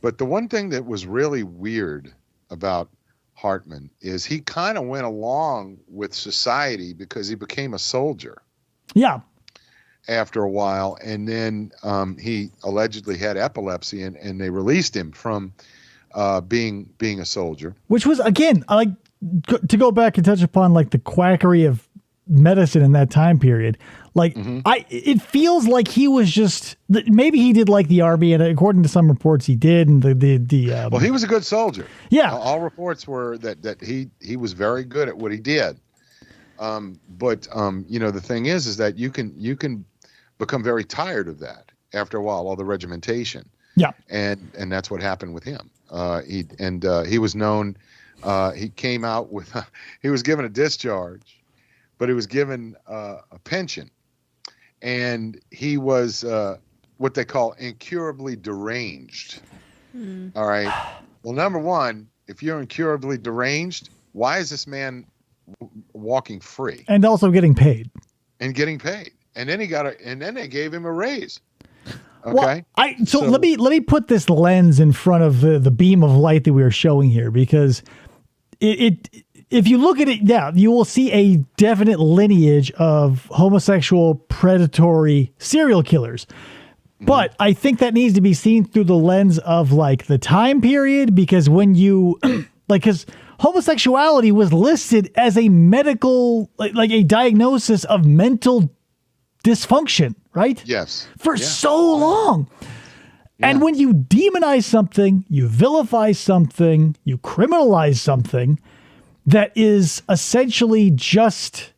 but the one thing that was really weird about Hartman is he kind of went along with society because he became a soldier. Yeah. After a while, and then he allegedly had epilepsy, and they released him from being a soldier. Which was, again, like, to go back and touch upon like the quackery of medicine in that time period. Like, it feels like he was just, maybe he did like the army, and according to some reports he did. And well, he was a good soldier. Yeah. All reports were that he was very good at what he did. But the thing is that you can become very tired of that after a while, all the regimentation. Yeah. And that's what happened with him. He was known, he came out with, he was given a discharge, but he was given a pension. And he was what they call incurably deranged. All right. Well, number one, if you're incurably deranged, why is this man walking free? And also getting paid. And getting paid. And then they gave him a raise. Okay. Well, so let me put this lens in front of the beam of light that we are showing here, because if you look at it, yeah, you will see a definite lineage of homosexual predatory serial killers. But I think that needs to be seen through the lens of like the time period, because when you because homosexuality was listed as a medical, like a diagnosis of mental dysfunction, right? Yes. For so long. Yeah. And when you demonize something, you vilify something, you criminalize something that is essentially just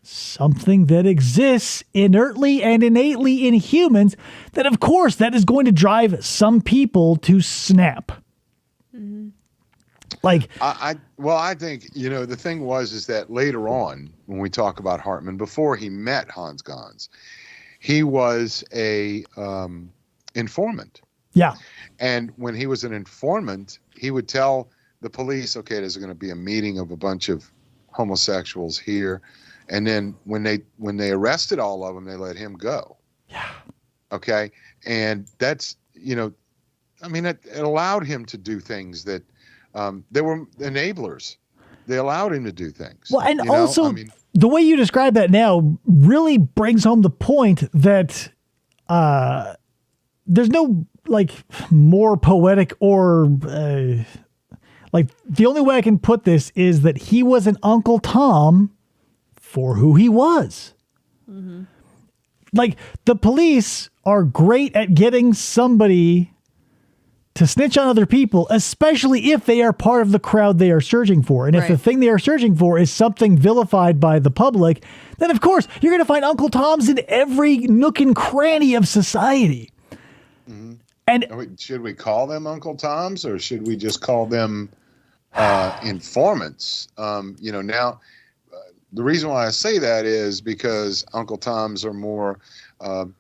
something that exists inertly and innately in humans, then of course that is going to drive some people to snap. Like, I think, the thing is that later on, when we talk about Hartman, before he met Hans Gans, he was a informant. Yeah. And when he was an informant, he would tell the police, okay, there's going to be a meeting of a bunch of homosexuals here. And then when they arrested all of them, they let him go. Yeah. Okay. And that's, it allowed him to do things that they were enablers. They allowed him to do things. Well, and also the way you describe that now really brings home the point that there's no like more poetic or like the only way I can put this is that he was an Uncle Tom for who he was. Like, the police are great at getting somebody to snitch on other people, especially if they are part of the crowd they are searching for. And if the thing they are searching for is something vilified by the public, then of course you're going to find Uncle Toms in every nook and cranny of society. And should we call them Uncle Toms, or should we just call them informants? Now the reason why I say that is because Uncle Toms are more of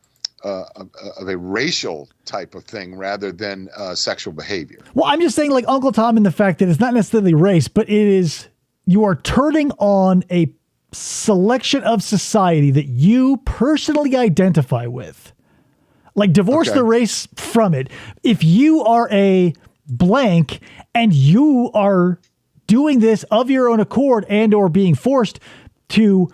a racial type of thing rather than sexual behavior. Well, I'm just saying, like, Uncle Tom, in the fact that it's not necessarily race, but it is, you are turning on a selection of society that you personally identify with. Like, divorce the race from it. If you are a blank, and you are doing this of your own accord and or being forced to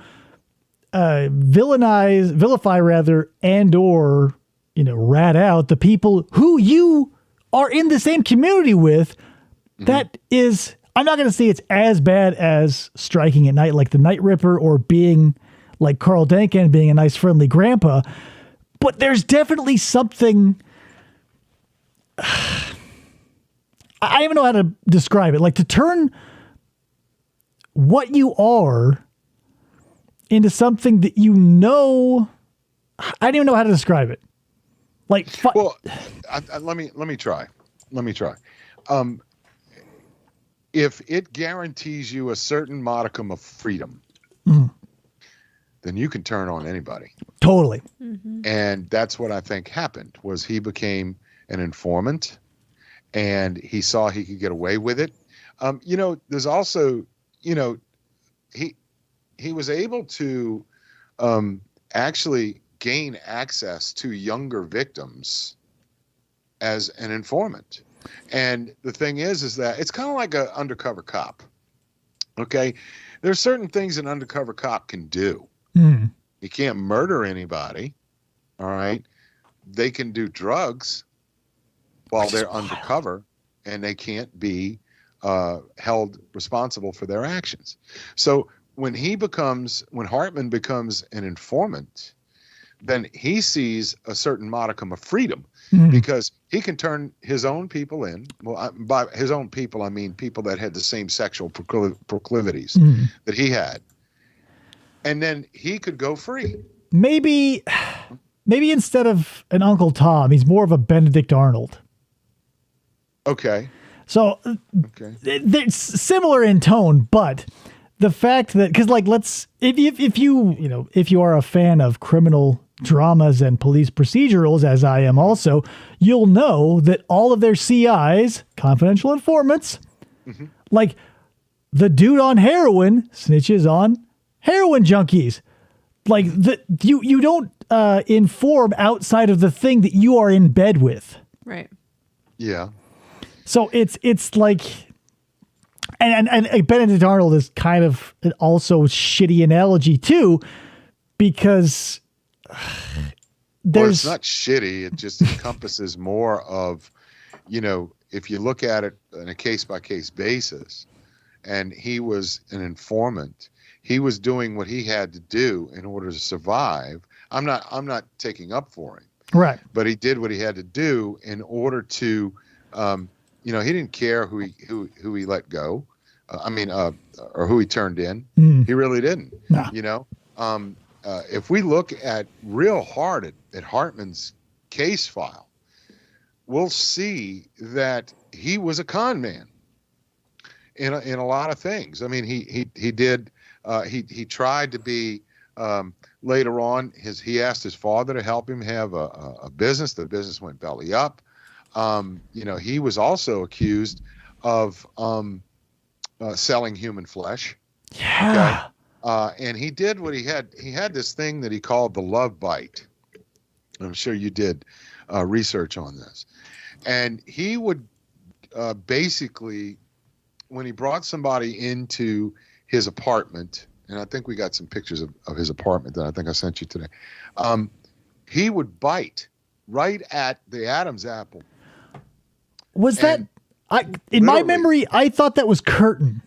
vilify rather, and or, rat out the people who you are in the same community with, that is, I'm not going to say it's as bad as striking at night like the Night Ripper or being like Carl Denkin, being a nice friendly grandpa, but there's definitely something, I don't even know how to describe it, like to turn what you are into something that I don't even know how to describe it. Like, well, let me try. If it guarantees you a certain modicum of freedom, then you can turn on anybody. Totally. And that's what I think happened. Was he became an informant, and he saw he could get away with it. There's also, he was able to actually gain access to younger victims as an informant. And the thing is that it's kind of like an undercover cop. Okay. There's certain things an undercover cop can do. He can't murder anybody. All right. They can do drugs while they're undercover, and they can't be held responsible for their actions. So when Hartman becomes an informant, then he sees a certain modicum of freedom, because he can turn his own people in. Well, by his own people, I mean people that had the same sexual proclivities that he had. And then he could go free. Maybe instead of an Uncle Tom, he's more of a Benedict Arnold. Okay. So it's similar in tone, but the fact that, because like, if you are a fan of criminal dramas and police procedurals, as I am also, you'll know that all of their CIs, confidential informants, like the dude on heroin snitches on heroin junkies. Like you don't inform outside of the thing that you are in bed with. Right. Yeah. So it's like, and Benedict Arnold is kind of also a shitty analogy too, because it's not shitty. It just encompasses more of, if you look at it on a case by case basis, and he was an informant, he was doing what he had to do in order to survive. I'm not taking up for him. Right. But he did what he had to do in order to, he didn't care who he let go. Or who he turned in. He really didn't. Nah. If we look at real hard at Hartman's case file, we'll see that he was a con man in a lot of things. I mean, he did. He tried to be, later on, he asked his father to help him have a business. The business went belly up. He was also accused of selling human flesh. Yeah. Okay? And he did what he had this thing that he called the love bite. I'm sure you did research on this. And he would basically, when he brought somebody into his apartment, and I think we got some pictures of his apartment that I think I sent you today, he would bite right at the Adam's apple. Was that, in my memory, I thought that was Curtin.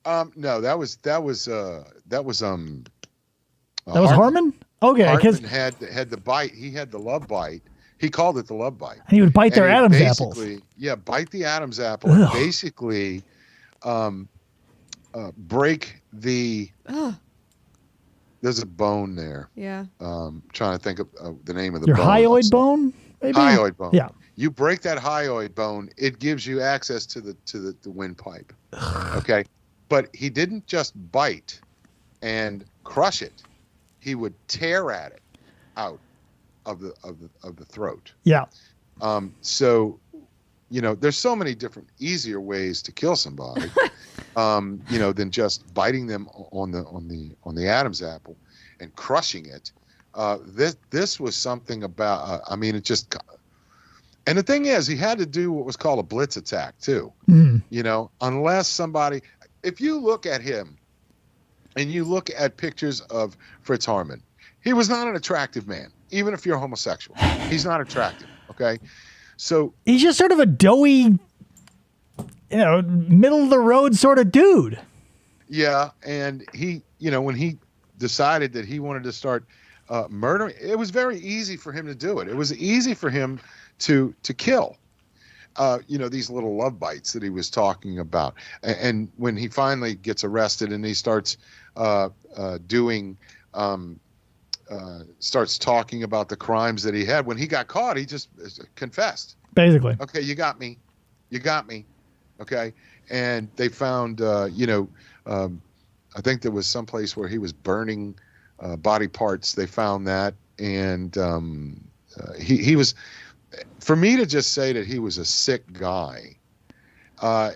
No, that was Hartman? Okay, Hartman had the bite. He had the love bite. He called it the love bite. And he would bite their Adam's apples. Yeah, bite the Adam's apple. And basically break the. There's a bone there. Yeah. Trying to think of the name of the your bone. hyoid bone. Maybe? Hyoid bone. Yeah. You break that hyoid bone, it gives you access to the windpipe. Okay. But he didn't just bite and crush it. He would tear at it out of the throat. Yeah. So, there's so many different easier ways to kill somebody, than just biting them on the Adam's apple and crushing it. This was something about, it just, And the thing is, he had to do what was called a blitz attack too. You know, unless somebody, if you look at him and you look at pictures of Fritz Hartmann, he was not an attractive man. Even if you're homosexual, he's not attractive. Okay. So he's just sort of a doughy, middle of the road sort of dude. Yeah. And he, when he decided that he wanted to start murdering, it was very easy for him to do it. It was easy for him to kill, these little love bites that he was talking about. And when he finally gets arrested and he starts starts talking about the crimes that he had, when he got caught, he just confessed. Basically. Okay, you got me. Okay. And they found, I think there was some place where he was burning body parts. They found that. And he was, for me to just say that he was a sick guy, how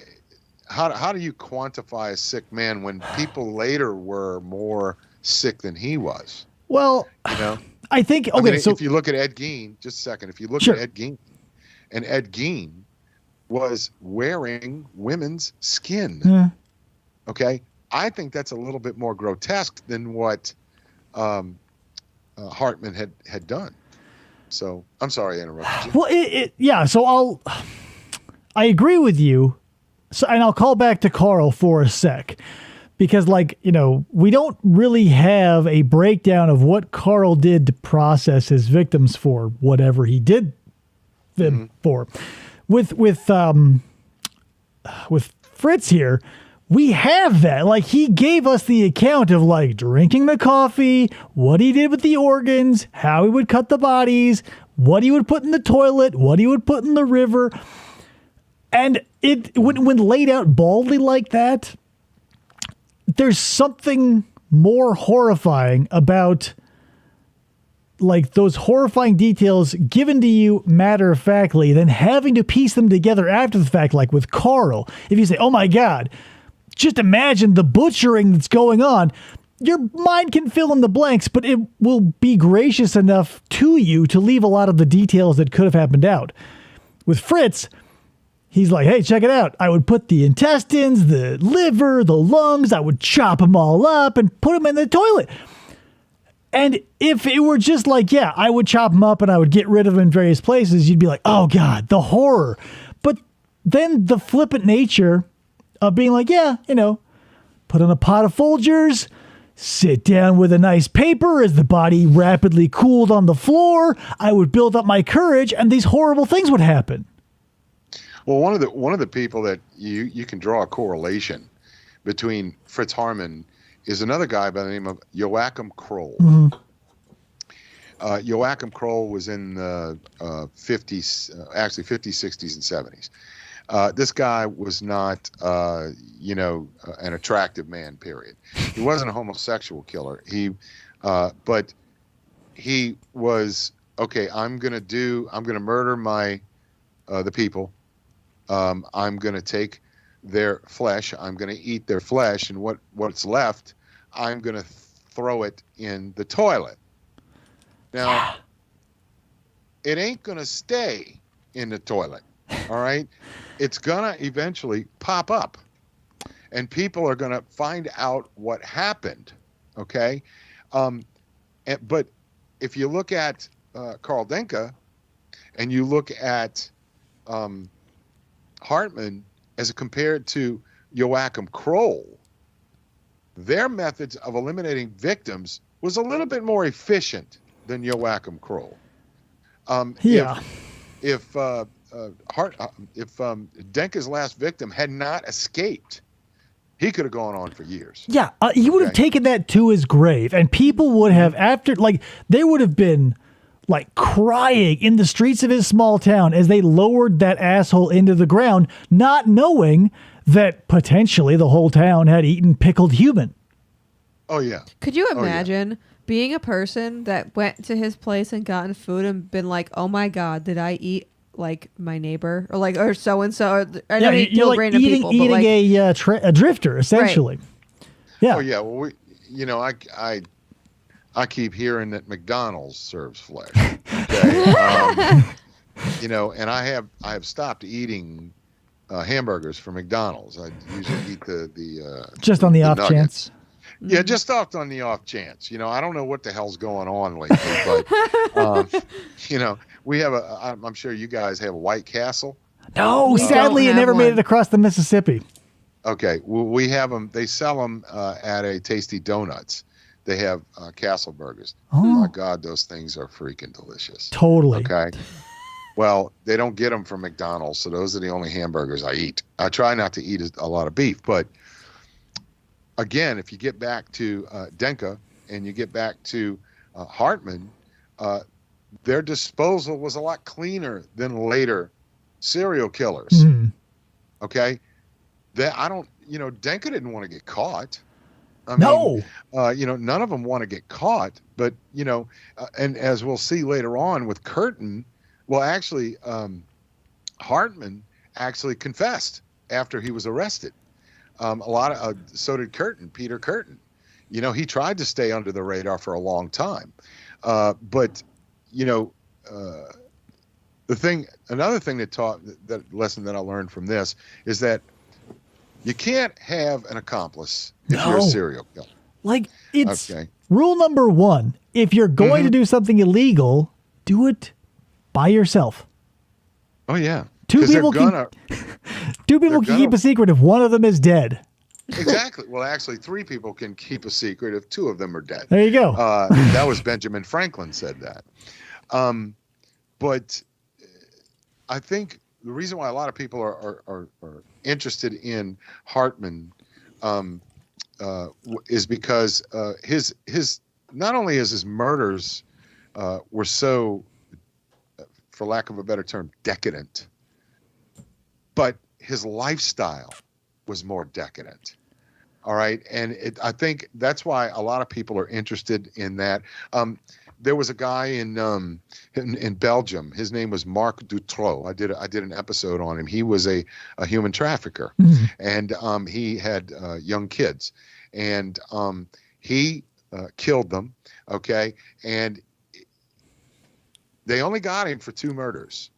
do you quantify a sick man when people later were more sick than he was? Well, I think, okay, I mean, so if you look at Ed Gein, just a second, if you look Sure. at Ed Gein, and Ed Gein was wearing women's skin. Okay. I think that's a little bit more grotesque than what Hartman had done. So I'm sorry I interrupted you. Well, so I agree with you. So, and I'll call back to Carl for a sec, because we don't really have a breakdown of what Carl did to process his victims for whatever he did them for. With Fritz here, we have that. Like, he gave us the account of drinking the coffee, what he did with the organs, how he would cut the bodies, what he would put in the toilet, what he would put in the river. And when laid out baldly like that, there's something more horrifying about those horrifying details given to you matter-of-factly than having to piece them together after the fact, like with Carl. If you say, oh my God, just imagine the butchering that's going on, your mind can fill in the blanks, but it will be gracious enough to you to leave a lot of the details that could have happened out. With Fritz, he's like, hey, check it out. I would put the intestines, the liver, the lungs, I would chop them all up and put them in the toilet. And if it were just I would chop them up and I would get rid of them in various places, you'd be like, oh God, the horror. But then the flippant nature of being put on a pot of Folgers, sit down with a nice paper as the body rapidly cooled on the floor, I would build up my courage and these horrible things would happen. Well, one of the people that you can draw a correlation between Fritz Hartmann is another guy by the name of Joachim Kroll. Joachim Kroll was in the 50s, actually 50s, 60s, and 70s. This guy was not, an attractive man, period. He wasn't a homosexual killer. But he was, okay, I'm going to murder the people. I'm going to take their flesh. I'm going to eat their flesh. And what's left, I'm going to throw it in the toilet. Now, it ain't going to stay in the toilet. All right. It's going to eventually pop up and people are going to find out what happened. Okay. But if you look at Karl Denke and you look at Hartman as compared to Joachim Kroll, their methods of eliminating victims was a little bit more efficient than Joachim Kroll. If Denke's last victim had not escaped, he could have gone on for years. Yeah, he would have taken that to his grave, and people would have, they would have been crying in the streets of his small town as they lowered that asshole into the ground, not knowing that potentially the whole town had eaten pickled human. Oh, yeah. Could you imagine being a person that went to his place and gotten food and been like, oh my God, did I eat my neighbor or so-and-so? I don't eat random people. Eating a drifter, essentially. Right. Yeah. Oh, yeah. Well, I keep hearing that McDonald's serves flesh. Okay. And I have stopped eating hamburgers from McDonald's. I usually eat the just on the off nuggets. chance. Yeah, just on the off chance. I don't know what the hell's going on lately, but we have I'm sure you guys have a White Castle. No, We sadly, don't it never have made one. it across the Mississippi. Okay, well, we have them. They sell them at a Tasty Donuts. They have Castle burgers. Oh my God, those things are freaking delicious. Totally. Okay. Well, they don't get them from McDonald's, so those are the only hamburgers I eat. I try not to eat a lot of beef, but again, if you get back to Denka and you get back to Hartman, their disposal was a lot cleaner than later serial killers. Mm. Okay, Denka didn't want to get caught. I No. mean, none of them want to get caught, but and as we'll see later on with Curtin, well, actually, Hartman actually confessed after he was arrested. So did Peter Curtin. He tried to stay under the radar for a long time. But another thing that lesson that I learned from this is that you can't have an accomplice if you're a serial killer. Like, it's Okay. rule number 1. If you're going to do something illegal, do it by yourself. Oh yeah. Two 'Cause they're people gonna- can keep a secret if one of them is dead. Exactly. Well, actually, 3 people can keep a secret if 2 of them are dead. There you go. That was Benjamin Franklin said that. But I think the reason why a lot of people are interested in Hartman is because his not only is his murders were so, for lack of a better term, decadent, but his lifestyle was more decadent. All right. And I think that's why a lot of people are interested in that. There was a guy in Belgium. His name was Marc Dutroux. I did an episode on him. He was a human trafficker, and he had young kids, and he killed them. Okay, and they only got him for 2 murders,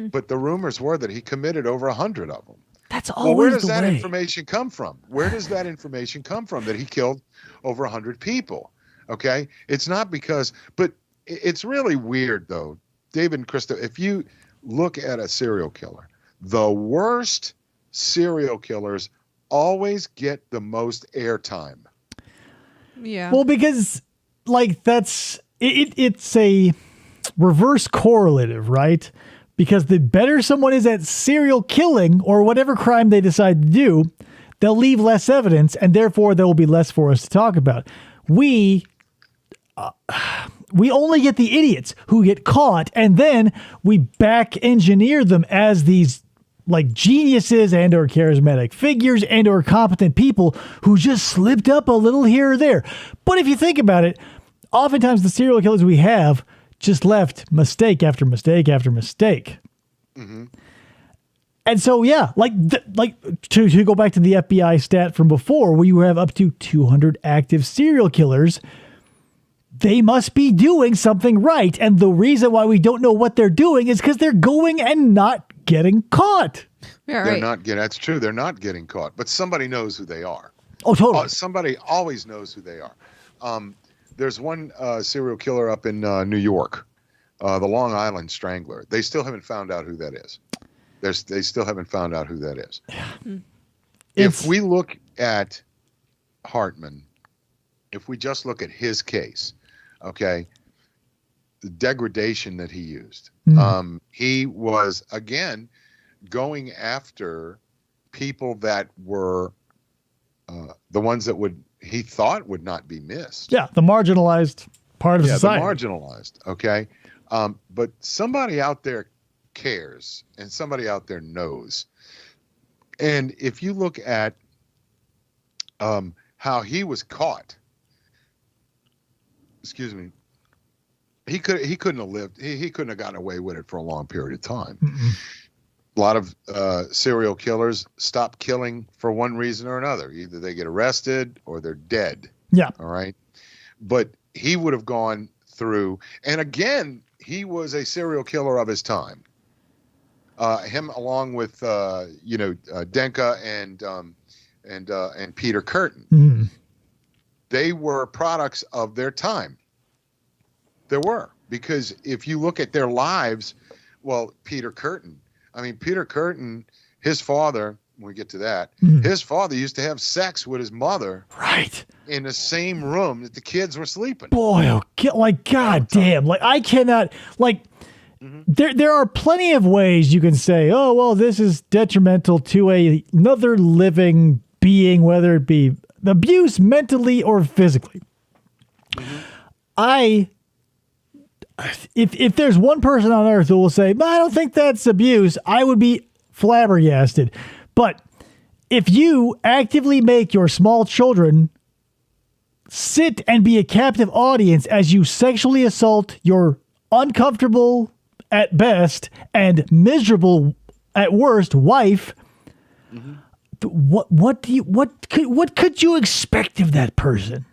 but the rumors were that he committed over 100 of them. That's Well, always where does the that way. information come from? Where does that information come from that he killed over 100 people? Okay, it's not because, but it's really weird though, David and Christa. If you look at a serial killer, the worst serial killers always get the most airtime. Yeah. Well, because like it's a reverse correlative, right? Because the better someone is at serial killing or whatever crime they decide to do, they'll leave less evidence, and therefore there will be less for us to talk about. We only get the idiots who get caught, and then we back engineer them as these like geniuses and or charismatic figures and or competent people who just slipped up a little here or there. But if you think about it, oftentimes the serial killers we have just left mistake after mistake after mistake. Mm-hmm. And so, yeah, to go back to the FBI stat from before, where you have up to 200 active serial killers, they must be doing something right. And the reason why we don't know what they're doing is because they're going and not getting caught. Yeah, They're right. not getting. That's true. They're not getting caught, but somebody knows who they are. Oh, totally. Somebody always knows who they are. There's one serial killer up in New York, the Long Island Strangler. They still haven't found out who that is. They still haven't found out who that is. If we look at Hartman, if we just look at his case, okay, the degradation that he used, he was, again, going after people that were the ones that he thought would not be missed. Yeah, the marginalized part of society. The marginalized, okay? But somebody out there cares, and somebody out there knows. And if you look at how he was caught, excuse me, he couldn't have lived. He couldn't have gotten away with it for a long period of time. Mm-mm. A lot of serial killers stop killing for one reason or another. Either they get arrested or they're dead. Yeah. All right. But he would have gone through, and again, he was a serial killer of his time. Him along with Denka and Peter Curtin. Mm-hmm. They were products of their time. There were, because if you look at their lives, well, Peter Curtin, his father, when we get to that, his father used to have sex with his mother, right, in the same room that the kids were sleeping. Boy, God damn, I cannot, there are plenty of ways you can say, oh, well, this is detrimental to another living being, whether it be abuse mentally or physically. If there's one person on earth who will say, I don't think that's abuse, I would be flabbergasted. But if you actively make your small children sit and be a captive audience as you sexually assault your uncomfortable at best and miserable at worst wife, what could you expect of that person?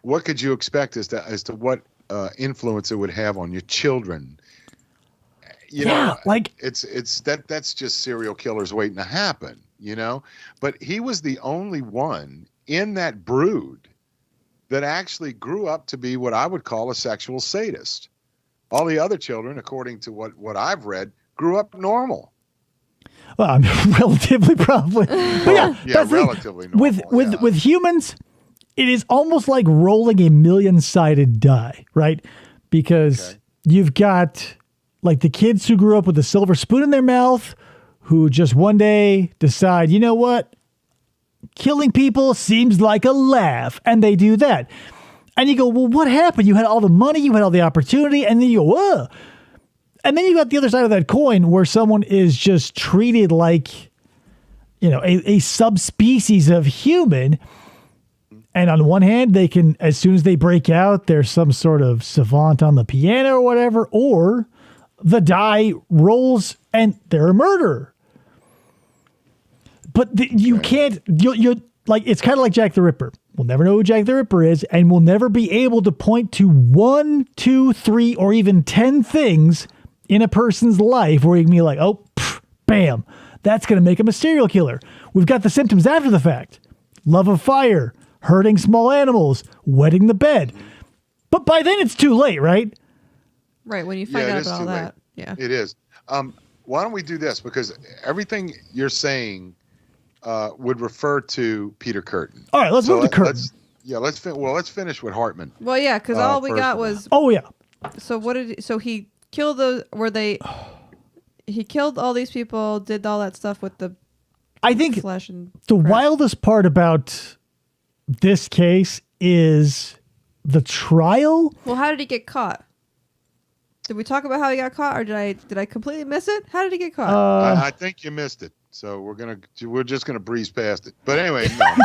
What could you expect as to what influence it would have on your children? That's just serial killers waiting to happen, But he was the only one in that brood that actually grew up to be what I would call a sexual sadist. All the other children, according to what I've read, grew up normal. Well, I mean, relatively probably. But relatively normal. With humans, it is almost like rolling a million-sided die, right? Because you've got the kids who grew up with a silver spoon in their mouth, who just one day decide, you know what? Killing people seems like a laugh, and they do that. And you go, well, what happened? You had all the money, you had all the opportunity, and then you go, whoa. And then you got the other side of that coin where someone is just treated like, a subspecies of human. And on one hand, they can, as soon as they break out, there's some sort of savant on the piano or whatever, or the die rolls and they're a murderer. But you can't, it's kind of like Jack the Ripper. We'll never know who Jack the Ripper is, and we'll never be able to point to 1, 2, 3, or even 10 things in a person's life where you can be like, oh, bam, that's going to make him a serial killer. We've got the symptoms after the fact. Love of fire, hurting small animals, wetting the bed. But by then it's too late, right? Right, when you find out about all that. Yeah. It is. Why don't we do this? Because everything you're saying would refer to Peter Curtin. All right, let's move to Curtin. Let's finish with Hartman. Well, yeah, because all we got was. Oh yeah. So he killed those? He killed all these people, did all that stuff with the. I think flesh and the wildest part about this case is the trial. Well, how did he get caught? Did we talk about how he got caught, or did I completely miss it? How did he get caught? I think you missed it. So we're just gonna breeze past it. But anyway, no,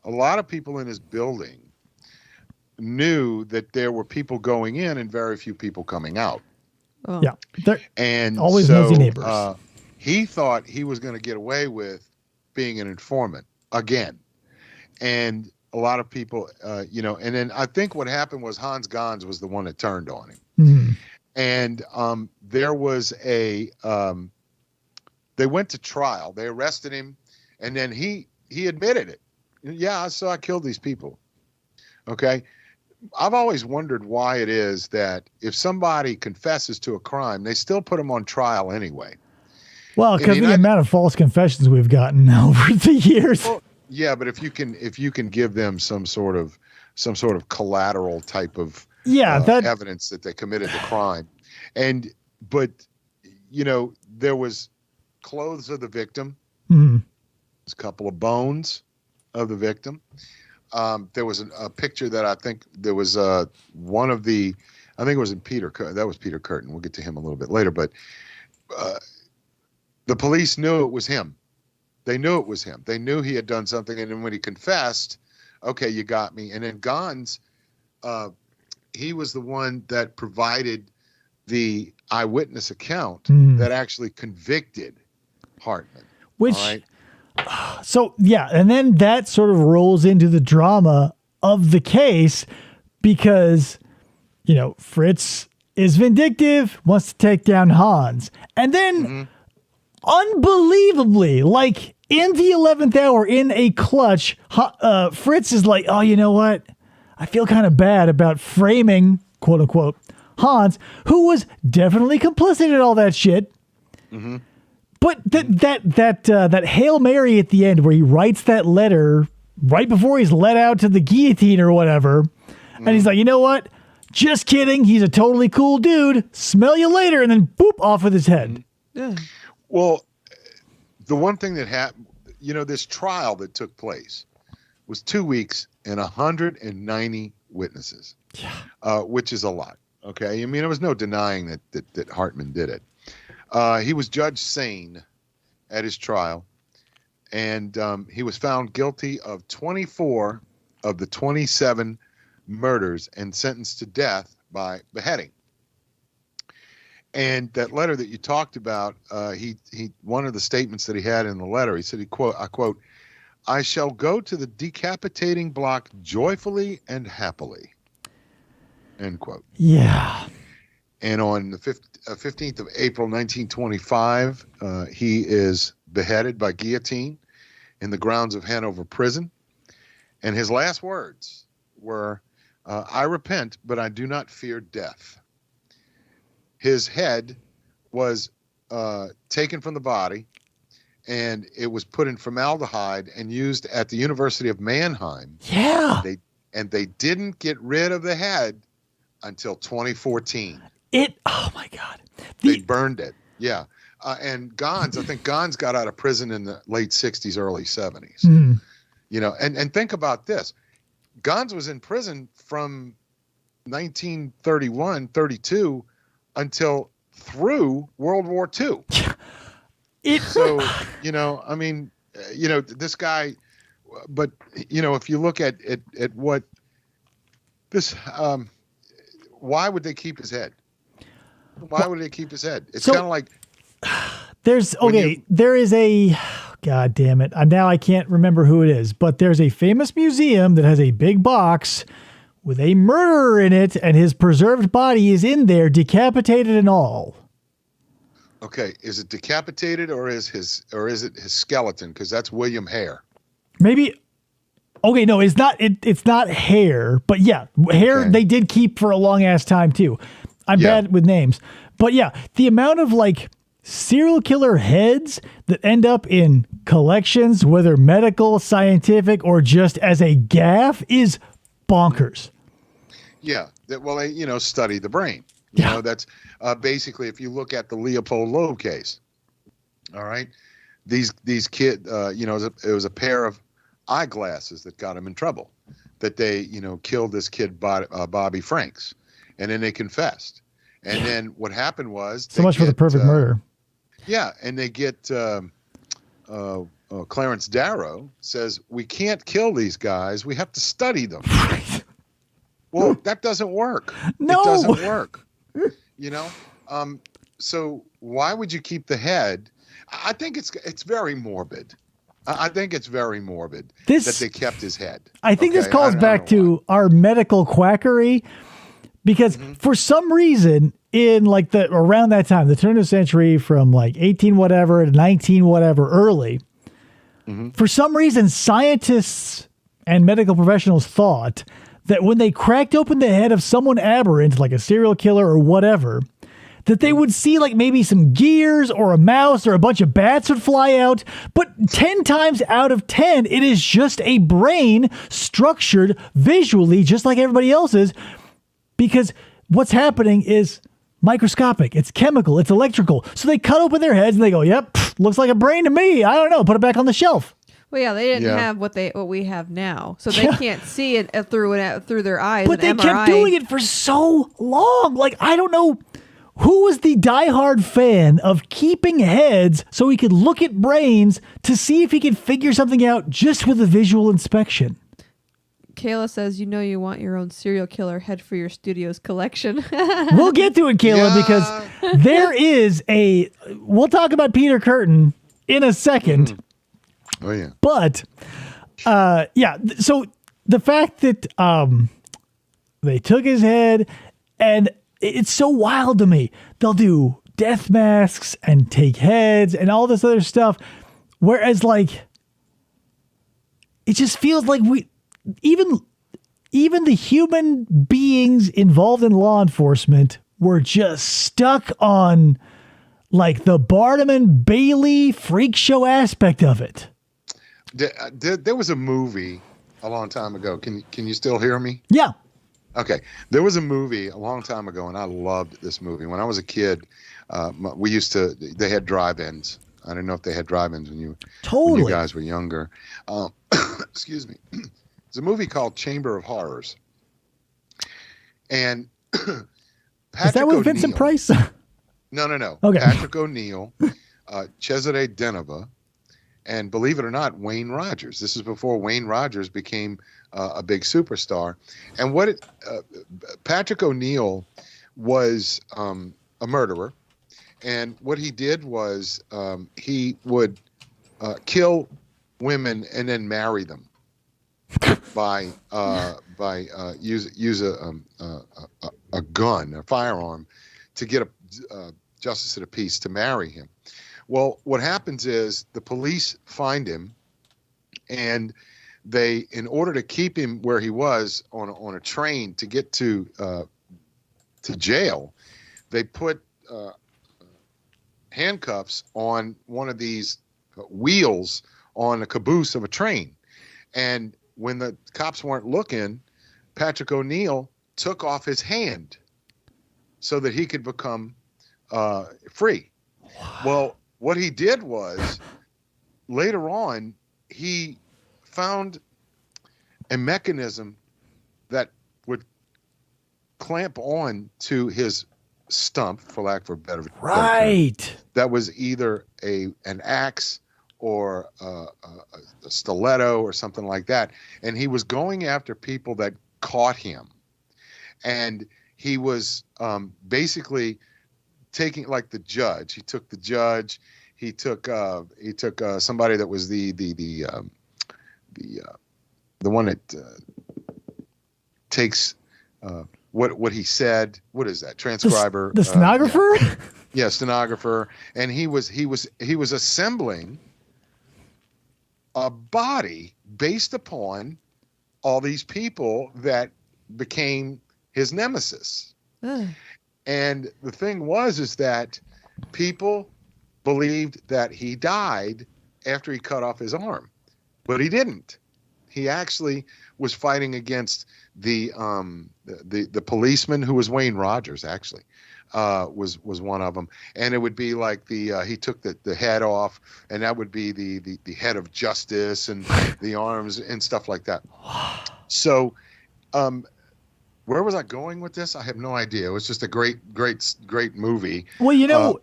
a lot of people in his building knew that there were people going in and very few people coming out. Oh. Yeah, and always nosy neighbors. He thought he was going to get away with being an informant again, and a lot of people, And then I think what happened was Hans Gans was the one that turned on him. Mm-hmm. And there was they went to trial. They arrested him, and then he admitted it. Yeah, I killed these people. Okay. I've always wondered why it is that if somebody confesses to a crime, they still put them on trial anyway. Well, because of the amount of false confessions we've gotten over the years. Well, yeah, but if you can give them some sort of collateral type of evidence that they committed the crime, but there was clothes of the victim, mm-hmm. There's a couple of bones of the victim. There was a picture that I think there was one of the, I think it was in that was Peter Curtin. We'll get to him a little bit later, but the police knew it was him. They knew it was him. They knew he had done something. And then when he confessed, okay, you got me. And then Gans, he was the one that provided the eyewitness account that actually convicted Hartman. Which, all right? So, yeah. And then that sort of rolls into the drama of the case because, Fritz is vindictive, wants to take down Hans. And then, unbelievably, like in the 11th hour, in a clutch, Fritz is like, oh, you know what? I feel kind of bad about framing, quote unquote, Hans, who was definitely complicit in all that shit. Mm-hmm. But that Hail Mary at the end where he writes that letter right before he's let out to the guillotine or whatever, and he's like, you know what? Just kidding. He's a totally cool dude. Smell you later. And then boop, off with his head. Yeah. Well, the one thing that happened, this trial that took place was 2 weeks and 190 witnesses, which is a lot. Okay. I mean, there was no denying that Hartman did it. He was judged sane at his trial, and he was found guilty of 24 of the 27 murders and sentenced to death by beheading. And that letter that you talked about, he one of the statements that he had in the letter, he said, I quote, "I shall go to the decapitating block joyfully and happily," end quote. Yeah. And on the 15th of April, 1925, he is beheaded by guillotine in the grounds of Hanover Prison. And his last words were, "I repent, but I do not fear death." His head was taken from the body, and it was put in formaldehyde and used at the University of Mannheim. Yeah. They didn't get rid of the head until 2014. Oh my God. They burned it. Yeah. And Gans, I think Gans got out of prison in the late 60s, early 70s. Mm. And think about this. Gans was in prison from 1931, 32 until through World War II. So, I mean, this guy, but, if you look at what this, why would they keep his head? Why would they keep his head? It's kind of like there is a, God damn it. Now I can't remember who it is, but there's a famous museum that has a big box with a murderer in it, and his preserved body is in there, decapitated and all. Okay, is it decapitated or is it his skeleton? Because that's William Hare. Maybe. Okay, no, it's not. It's not Hare, but yeah, Hare they did keep for a long ass time too. I'm bad with names, but yeah, the amount of like serial killer heads that end up in collections, whether medical, scientific, or just as a gaff, is bonkers. Yeah, they study the brain. You know, that's basically, if you look at the Leopold Loeb case. All right, these kids, it was a pair of eyeglasses that got him in trouble. That they, killed this kid, Bobby Franks. And then they confessed. And then what happened was... So much for the perfect murder. Yeah, and they get... Clarence Darrow says, "We can't kill these guys. We have to study them." Well, that doesn't work. No. It doesn't work. So why would you keep the head? I think it's very morbid. I think it's very morbid that they kept his head. I think this calls back to our medical quackery. Because for some reason, in like around that time, the turn of the century, from like 18 whatever to 19 whatever early, for some reason, scientists and medical professionals thought that when they cracked open the head of someone aberrant, like a serial killer or whatever, that they would see like maybe some gears or a mouse or a bunch of bats would fly out. But 10 times out of 10, it is just a brain structured visually, just like everybody else's. Because what's happening is microscopic. It's chemical. It's electrical. So they cut open their heads and they go, "Yep, looks like a brain to me. I don't know. Put it back on the shelf." Well, yeah, they didn't have what we have now, so they can't see it through their eyes. But they kept doing it for so long. Like, I don't know who was the diehard fan of keeping heads so he could look at brains to see if he could figure something out just with a visual inspection. Kayla says, you want your own serial killer head for your studio's collection. We'll get to it, Kayla, because there is we'll talk about Peter Curtin in a second. Oh, yeah. But, so the fact that they took his head, and it's so wild to me. They'll do death masks and take heads and all this other stuff. Whereas, like, it just feels like even the human beings involved in law enforcement were just stuck on, like, the Barnum and Bailey freak show aspect of it. There was a movie a long time ago. Can you still hear me? Yeah. Okay. There was a movie a long time ago, and I loved this movie. When I was a kid, they had drive-ins. I don't know if they had drive-ins when you guys were younger. Excuse me. It's a movie called Chamber of Horrors. And Patrick Is that with Vincent Price? No. Okay. Patrick O'Neill, Cesare Denova, and believe it or not, Wayne Rogers. This is before Wayne Rogers became a big superstar. And Patrick O'Neill was a murderer. And what he did was he would kill women and then marry them by use a gun, a firearm, to get a justice of the peace to marry him. Well, what happens is the police find him, and they, in order to keep him where he was on a train to get to jail, they put handcuffs on one of these wheels on a caboose of a train. And when the cops weren't looking, Patrick O'Neill took off his hand so that he could become free. Well, what he did was, later on, he found a mechanism that would clamp on to his stump, for lack of a better term. Right. That was either an axe or a stiletto or something like that. And he was going after people that caught him. And he was basically taking, like, the judge. He took the judge. He took somebody that was the one that takes what he said. What is that? Transcriber. The stenographer? Yeah, stenographer. And he was assembling a body based upon all these people that became his nemesis. Ugh. And the thing is that people believed that he died after he cut off his arm, but he didn't. He actually was fighting against the policeman, who was Wayne Rogers, actually, was one of them. And it would be like he took the head off, and that would be the head of justice and the arms and stuff like that. So, where was I going with this? I have no idea. It was just a great movie. Well,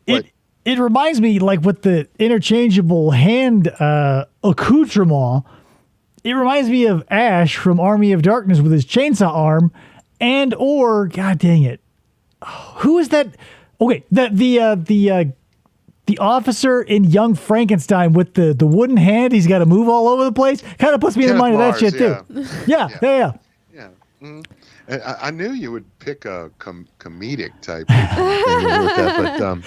it reminds me, like, with the interchangeable hand accoutrement, it reminds me of Ash from Army of Darkness with his chainsaw arm, or God dang it, who is that? Okay, the officer in Young Frankenstein with the wooden hand. He's got to move all over the place. Kind of puts me in mind of that shit too. Yeah. Mm-hmm. I knew you would pick a comedic type with that,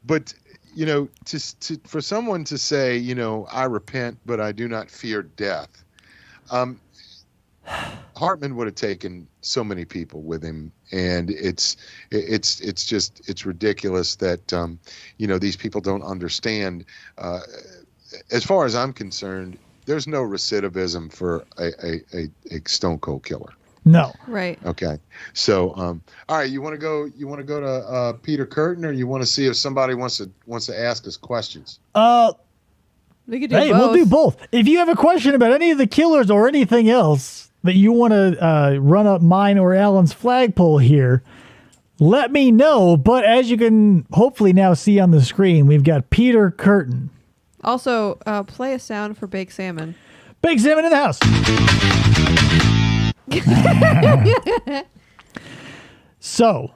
but you know, for someone to say, you know, I repent, but I do not fear death. Hartman would have taken so many people with him, and it's ridiculous that you know, these people don't understand. As far as I'm concerned, there's no recidivism for a stone cold killer. No. Right. Okay. So, all right. You want to go to Peter Curtin, or you want to see if somebody wants to ask us questions? We could do hey, both. we'll do both. If you have a question about any of the killers or anything else that you want to run up mine or Alan's flagpole here, let me know. But as you can hopefully now see on the screen, we've got Peter Curtin. Also, play a sound for baked salmon. Baked salmon in the house. So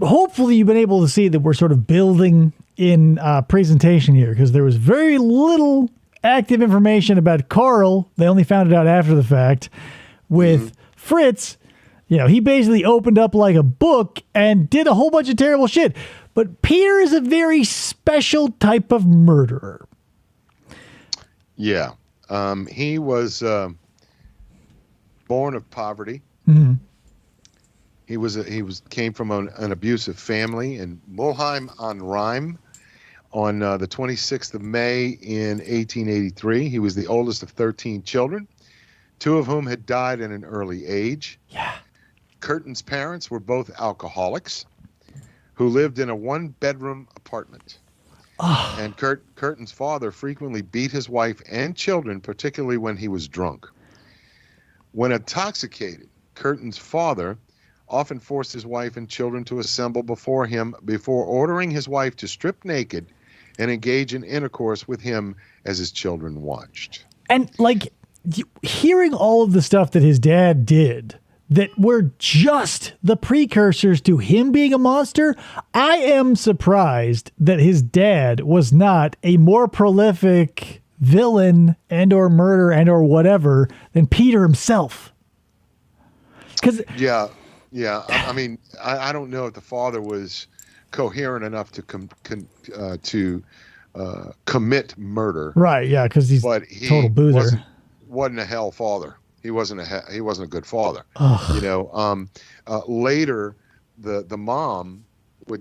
hopefully you've been able to see that we're sort of building in presentation here, because there was very little active information about Carl. They only found it out after the fact. With Fritz, he basically opened up like a book and did a whole bunch of terrible shit. But Peter is a very special type of murderer. Yeah. He was born of poverty. Mm-hmm. He came from an abusive family in Mulheim on Rhine on the 26th of May in 1883. He was the oldest of 13 children, 2 of whom had died at an early age. Yeah. Curtin's parents were both alcoholics who lived in a 1-bedroom apartment. Oh. And Curtin's father frequently beat his wife and children, particularly when he was drunk. When intoxicated, Curtin's father often forced his wife and children to assemble before him before ordering his wife to strip naked and engage in intercourse with him as his children watched. And hearing all of the stuff that his dad did that were just the precursors to him being a monster, I am surprised that his dad was not a more prolific villain and or murderer and or whatever than Peter himself. Yeah. I mean, I don't know if the father was coherent enough to commit murder. Right. Yeah. Because he's a total boozer. Wasn't a hell father. He wasn't a good father. Ugh. Later, the mom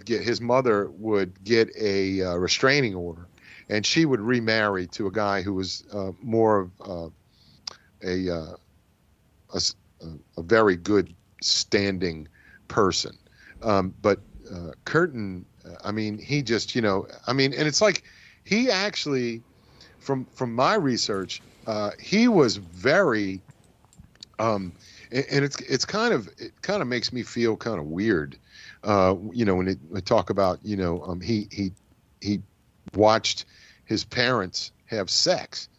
his mother would get a restraining order, and she would remarry to a guy who was more of a very good standing person. But Curtin, he just, and it's like he actually, from my research, he was very, and it kind of makes me feel kind of weird, when we talk about, he watched his parents have sex,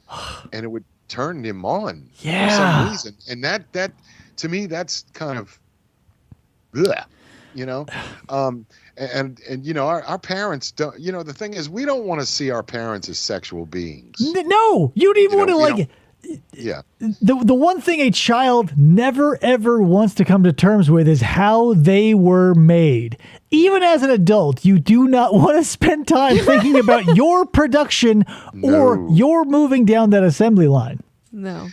and it would turn him on for some reason, and that to me that's kind of, bleh, and our parents don't. The thing is, we don't want to see our parents as sexual beings. No, you don't even want to Yeah. The one thing a child never ever wants to come to terms with is how they were made. Even as an adult, you do not want to spend time thinking about your production or your moving down that assembly line. No.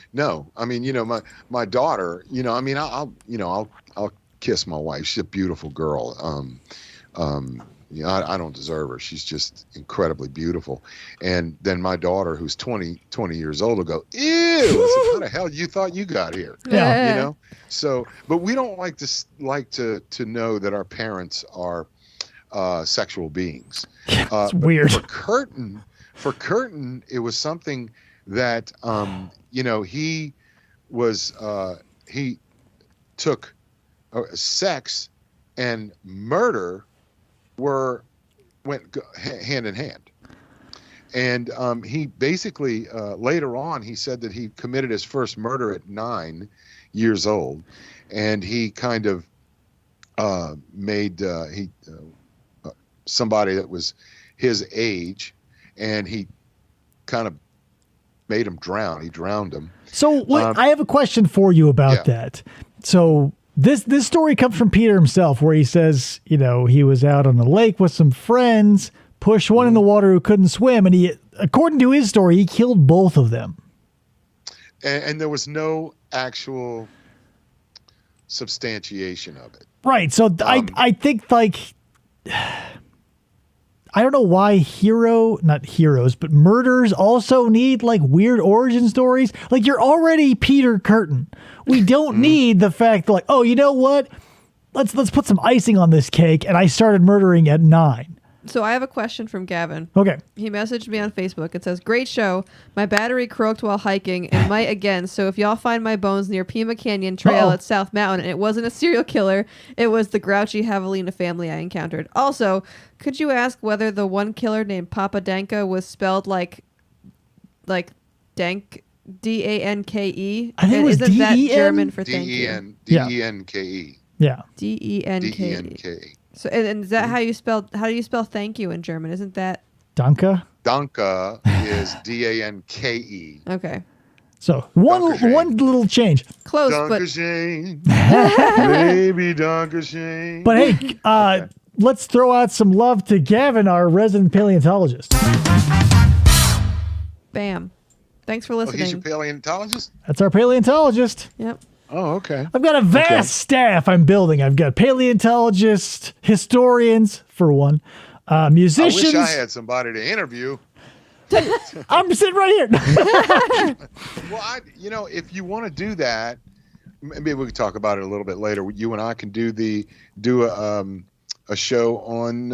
My daughter, I'll kiss my wife. She's a beautiful girl. I don't deserve her. She's just incredibly beautiful. And then my daughter, who's 20 years old, will go, ew, I said, how the hell you thought you got here? Yeah. So, but we don't like to know that our parents are sexual beings. It's weird. For Curtin, it was something that, he took sex and murder went hand in hand. And he basically, later on, he said that he committed his first murder at 9 years old. And he kind of made somebody that was his age, and he kind of made him drown. He drowned him. So I have a question for you about that. So this story comes from Peter himself, where he says, he was out on the lake with some friends, pushed one in the water who couldn't swim, and he, according to his story, he killed both of them. And there was no actual substantiation of it. Right. So I think I don't know why not heroes, but murderers also need weird origin stories. You're already Peter Curtin. We don't need the fact that oh, you know what? Let's put some icing on this cake. And I started murdering at 9. So I have a question from Gavin. Okay. He messaged me on Facebook. It says, great show. My battery croaked while hiking and might again. So if y'all find my bones near Pima Canyon Trail at South Mountain, and it wasn't a serial killer, it was the grouchy Javelina family I encountered. Also, could you ask whether the one killer named Papa Danka was spelled like Dank, D-A-N-K-E? I think it was isn't that D-E-N? German for thank you? D-E-N-K-E. Yeah. D-E-N-K-E. D-E-N-K-E. So, and is that how do you spell thank you in German? Isn't that Danke? Danke is Danke. Okay. So one Dankeschön. little change. Close, but Dankeschön. Baby Dankeschön. But hey, let's throw out some love to Gavin, our resident paleontologist. bam. Thanks for Oh, listening. he's your paleontologist? That's our paleontologist. Yep. Oh, okay. I've got a vast staff I'm building. I've got paleontologists, historians, for one, musicians. I wish I had somebody to interview. I'm sitting right here. Well, if you want to do that, maybe we could talk about it a little bit later. You and I can do a show on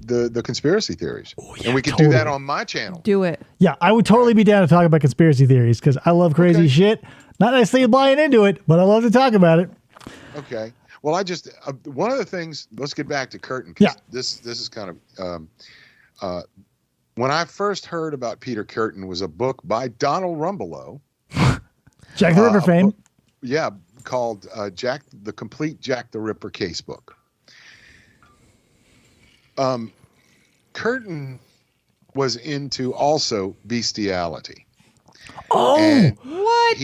the conspiracy theories, and we could do that on my channel. Do it. Yeah, I would totally be down to talk about conspiracy theories because I love crazy shit. Not necessarily buying into it, but I love to talk about it. Okay. Well, I just one of the things. Let's get back to Curtin. Yeah. This is kind of when I first heard about Peter Curtin was a book by Donald Rumbelow. Jack the Ripper fame. Called the Complete Jack the Ripper Case Book. Curtin was into also bestiality. Oh, And What?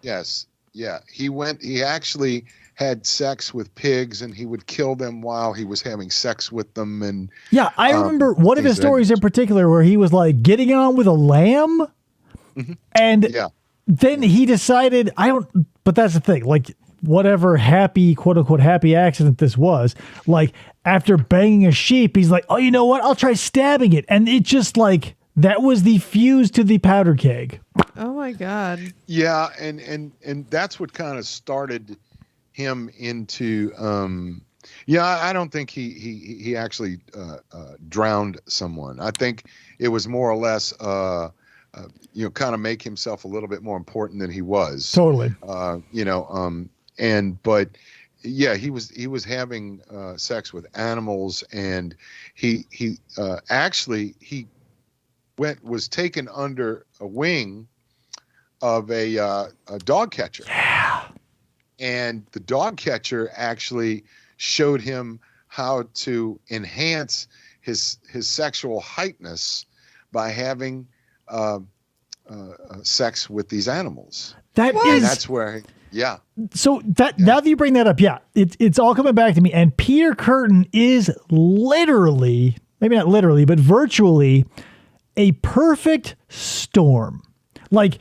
Yes. Yeah. He actually had sex with pigs and he would kill them while he was having sex with them. And yeah, I remember one of his stories in particular where he was like getting on with a lamb. And then he decided, but that's the thing, like whatever happy, quote unquote, happy accident this was, like after banging a sheep, he's like, oh, you know what? I'll try stabbing it. And it just like, that was the fuse to the powder keg. Oh my God. yeah. And that's what kind of started him into, I don't think he actually, drowned someone. I think it was more or less, kind of make himself a little bit more important than he was. Totally. He was having sex with animals, and he was taken under a wing of a dog catcher. Yeah. And the dog catcher actually showed him how to enhance his sexual heightness by having sex with these animals. That's where, So now that you bring that up, it's all coming back to me. And Peter Curtin is literally, maybe not literally, but virtually a perfect storm. Like,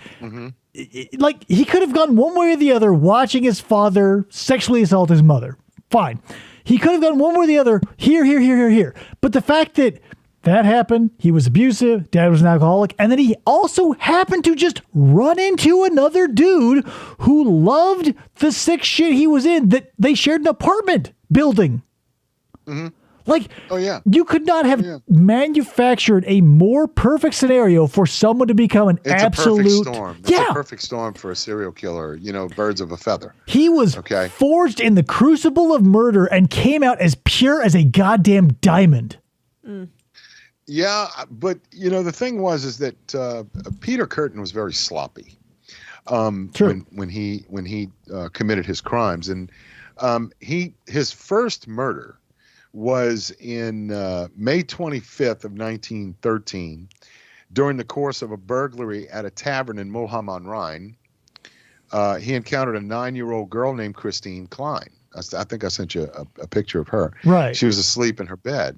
like he could have gone one way or the other, watching his father sexually assault his mother. Fine. He could have gone one way or the other, here. But the fact that happened, he was abusive, dad was an alcoholic, and then he also happened to just run into another dude who loved the sick shit he was in, that they shared an apartment building. Like, you could not have manufactured a more perfect scenario for someone to become an absolute... It's a perfect storm. It's a perfect storm for a serial killer, birds of a feather. He was forged in the crucible of murder and came out as pure as a goddamn diamond. Yeah, but the thing is that Peter Curtin was very sloppy when he committed his crimes, and his first murder was in May 25th of 1913 during the course of a burglary at a tavern in Mulheim am Rhein. He encountered a 9-year-old girl named Christine Klein. I think I sent you a picture of her. Right. She was asleep in her bed.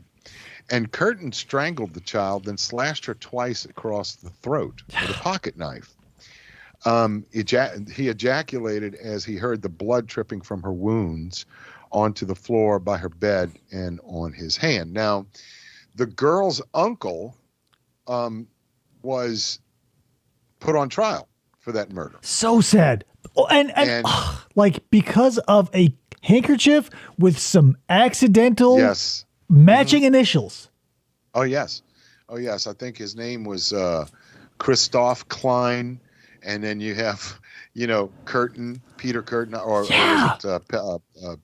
And Curtin strangled the child, then slashed her twice across the throat with a pocket knife. He ejaculated as he heard the blood dripping from her wounds onto the floor by her bed and on his hand. Now, the girl's uncle was put on trial for that murder. So sad. And like because of a handkerchief with some accidental matching initials. Oh, yes. I think his name was Christoph Klein. And then you have, Curtin, Peter Curtin, or was it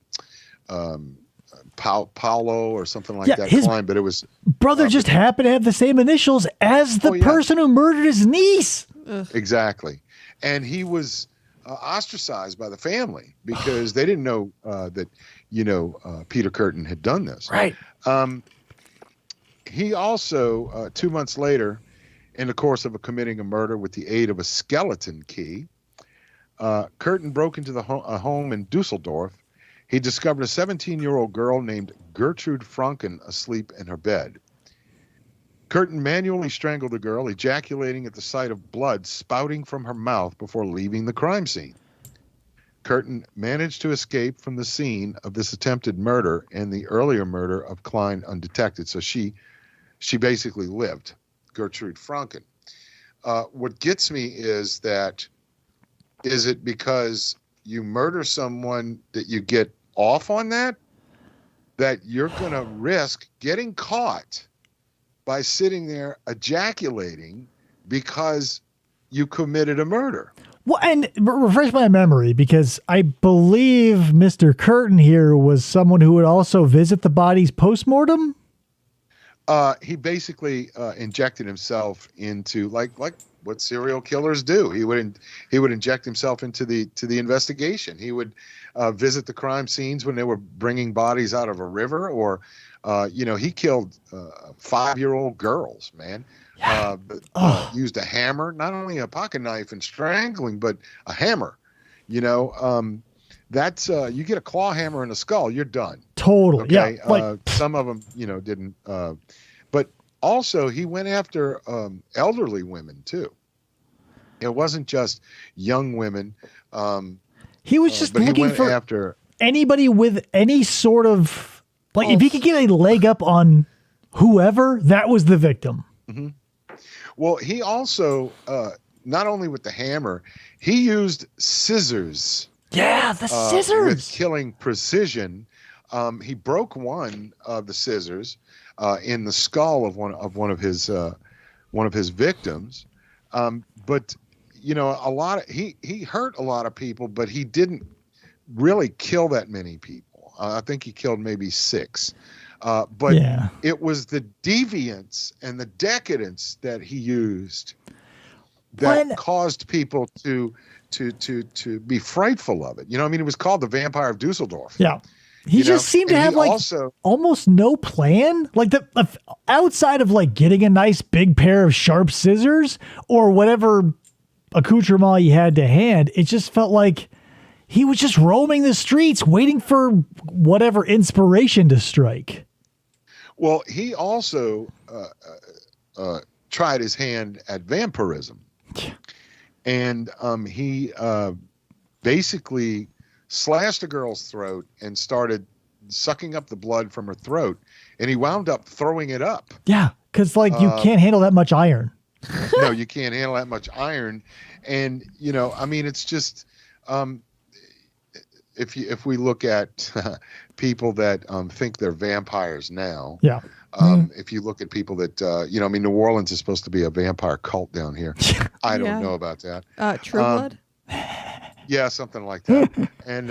Paolo or something like that, Klein, but it was... brother just happened to have the same initials as the person who murdered his niece. Exactly. And he was ostracized by the family because they didn't know that, Peter Curtin had done this. Right. he also, 2 months later, in the course of committing a murder with the aid of a skeleton key, Curtin broke into a home in Dusseldorf. He discovered a 17-year-old girl named Gertrude Franken asleep in her bed. Curtin manually strangled the girl, ejaculating at the sight of blood spouting from her mouth before leaving the crime scene. Curtin managed to escape from the scene of this attempted murder and the earlier murder of Klein undetected. So she basically lived, Gertrude Franken. What gets me is it because you murder someone that you get off on that you're going to risk getting caught by sitting there ejaculating because you committed a murder? Well, and refresh my memory, because I believe Mr. Curtin here was someone who would also visit the bodies post-mortem. He basically injected himself into like what serial killers do. He would inject himself into the investigation. He would visit the crime scenes when they were bringing bodies out of a river, or he killed 5-year-old girls, man. Used a hammer, not only a pocket knife and strangling, but a hammer. That's you get a claw hammer in the skull, you're done. Totally. Okay? Yeah. Some of them, didn't. But also, he went after elderly women too. It wasn't just young women. He was just looking for after anybody with any sort of if he could get a leg up on whoever, that was the victim. Mm-hmm. Well, he also not only with the hammer, he used scissors. Yeah, the scissors with killing precision. He broke one of the scissors in the skull of one of his victims. But he hurt a lot of people, but he didn't really kill that many people. I think he killed maybe 6. But it was the deviance and the decadence that he used that caused people to be frightful of it. It was called the Vampire of Dusseldorf. Yeah. He just seemed to have almost no plan. Outside of getting a nice big pair of sharp scissors or whatever accoutrement he had to hand, it just felt like he was just roaming the streets waiting for whatever inspiration to strike. Well, he also tried his hand at vampirism. And he basically slashed a girl's throat and started sucking up the blood from her throat. And he wound up throwing it up. Yeah, because you can't handle that much iron. No, you can't handle that much iron. And, it's just if we look at people that think they're vampires now. Yeah. If you look at people that, New Orleans is supposed to be a vampire cult down here. I don't know about that. True Blood? Yeah, something like that. And,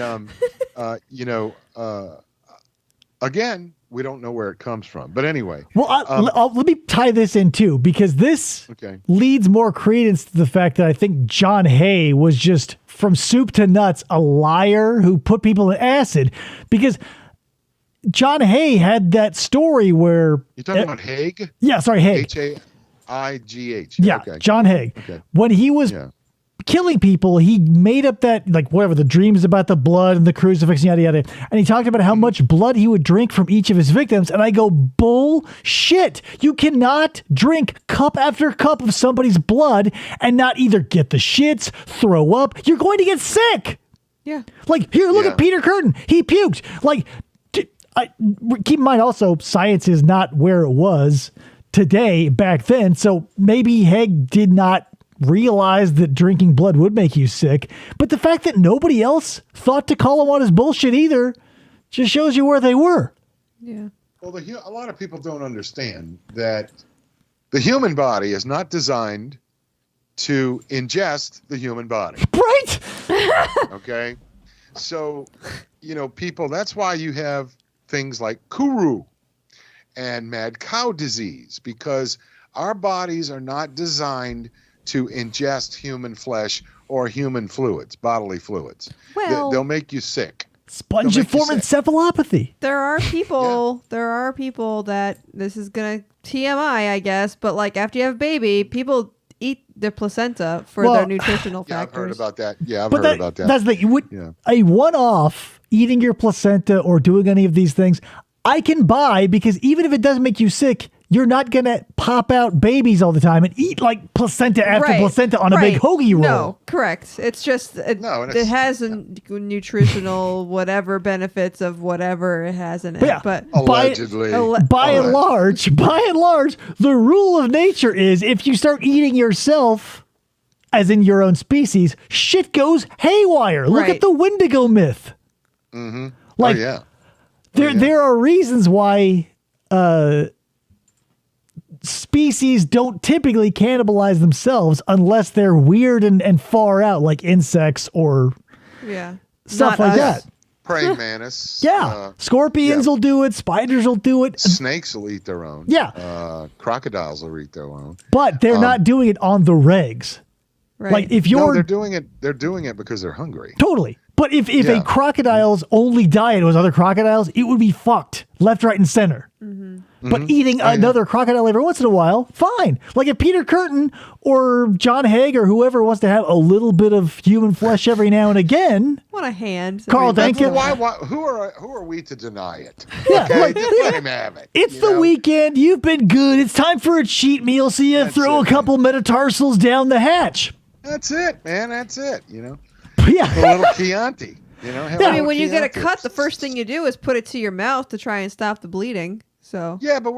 again, we don't know where it comes from. But anyway. Well, let me tie this in too, because this leads more credence to the fact that I think John Hay was just from soup to nuts a liar who put people in acid, because John Hay had that story where... You're talking about Haig? Yeah, sorry, Haig. Haigh. Yeah, okay. John Haig. Okay. When he was killing people, he made up that, the dreams about the blood and the crucifix, yada, yada. And he talked about how much blood he would drink from each of his victims. And I go, bullshit. You cannot drink cup after cup of somebody's blood and not either get the shits, throw up. You're going to get sick. Yeah. Here, look at Peter Curtin. He puked. Keep in mind also, science is not where it was today back then. So maybe Haig did not realize that drinking blood would make you sick. But the fact that nobody else thought to call him on his bullshit either just shows you where they were. Yeah. Well, a lot of people don't understand that the human body is not designed to ingest the human body. Right. Okay. So, people, that's why you have things like Kuru and mad cow disease, because our bodies are not designed to ingest human flesh or human fluids, bodily fluids. Well, they'll make you sick. Spongiform encephalopathy. There are people. There are people that this is gonna TMI, I guess. But like after you have a baby, people eat their placenta for their nutritional factors. I've heard about that. Yeah, I've heard about that. That's a one-off eating your placenta or doing any of these things. I can buy because even if it doesn't make you sick, you're not going to pop out babies all the time and eat like placenta after placenta on a big hoagie roll. No, correct. It's just, it has a nutritional whatever benefits of whatever it has in it. But allegedly. By and large, the rule of nature is if you start eating yourself, as in your own species, shit goes haywire. Look at the Wendigo myth. Mm-hmm. Like, there are reasons why species don't typically cannibalize themselves unless they're weird and far out, like insects or stuff like that. Praying mantis. Scorpions will do it. Spiders will do it. Snakes will eat their own. Crocodiles will eat their own. But they're not doing it on the regs. Right. Like if you're they're doing it because they're hungry. Totally. But if a crocodile's only diet was other crocodiles, it would be fucked left, right, and center. Mm-hmm. But eating another crocodile every once in a while, fine. Like if Peter Curtin or John Haig or whoever wants to have a little bit of human flesh every now and again. Want a hand. Carl Dankin. Who are we to deny it? Yeah, okay? Let him have it. It's the weekend. You've been good. It's time for a cheat meal. So you throw a couple metatarsals down the hatch. That's it, man. That's it. You know. Yeah. A little Chianti. You know. I mean, when you get a cut, the first thing you do is put it to your mouth to try and stop the bleeding. So yeah, but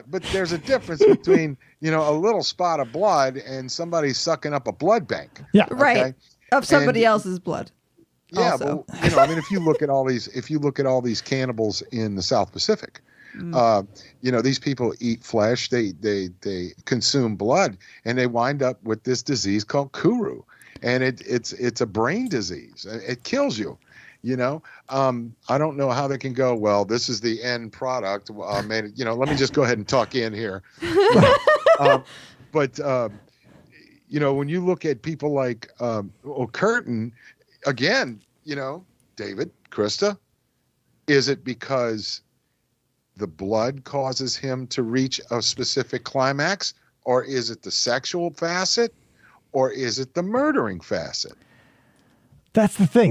but there's a difference between a little spot of blood and somebody sucking up a blood bank. Yeah, okay? Right. Of somebody else's blood. Yeah, also. but I mean, if you look at all these cannibals in the South Pacific, these people eat flesh, they consume blood, and they wind up with this disease called kuru, and it's a brain disease. It kills you. I don't know how they can go, well, this is the end product. Let me just go ahead and tuck in here. But when you look at people like Curtin, again, David, Christa, is it because the blood causes him to reach a specific climax, or is it the sexual facet, or is it the murdering facet? That's the thing.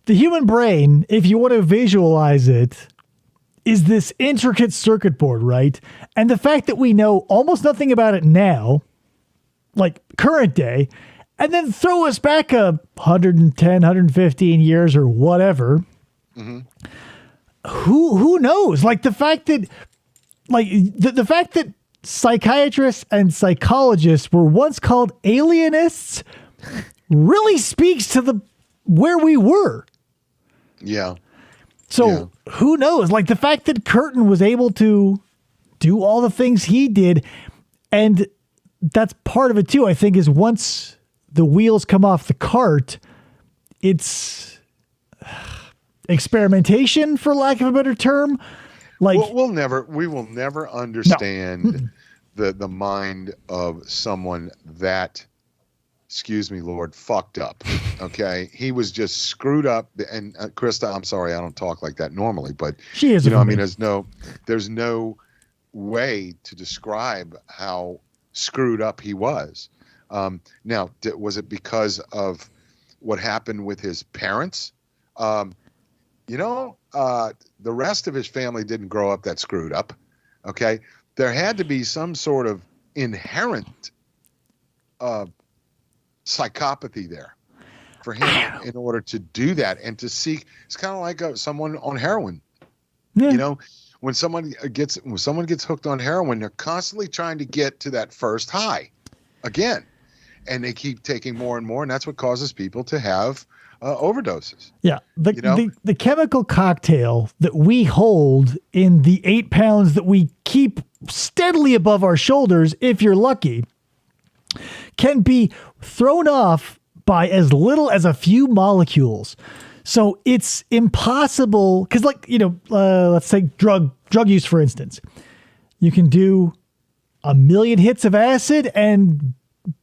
The human brain, if you want to visualize it, is this intricate circuit board, right? And the fact that we know almost nothing about it now, like current day, and then throw us back 110, 115 years or whatever, who knows? Like the fact that, the fact that psychiatrists and psychologists were once called alienists really speaks to where we were. Yeah. So who knows? Like the fact that Curtin was able to do all the things he did, and that's part of it too, I think, is once the wheels come off the cart, it's experimentation, for lack of a better term. Like we will never understand the mind of someone that, excuse me, Lord, fucked up. Okay, he was just screwed up. And Christa, I'm sorry, I don't talk like that normally, but she is. I mean, there's no way to describe how screwed up he was. Now, was it because of what happened with his parents? The rest of his family didn't grow up that screwed up. Okay, there had to be some sort of inherent psychopathy there for him in order to do that and to seek. It's kind of like someone on heroin. Yeah. When someone gets hooked on heroin, they're constantly trying to get to that first high again, and they keep taking more and more, and that's what causes people to have overdoses. Yeah, the chemical cocktail that we hold in the 8 pounds that we keep steadily above our shoulders, if you're lucky, can be thrown off by as little as a few molecules. So it's impossible because, let's take drug use, for instance. You can do 1 million hits of acid and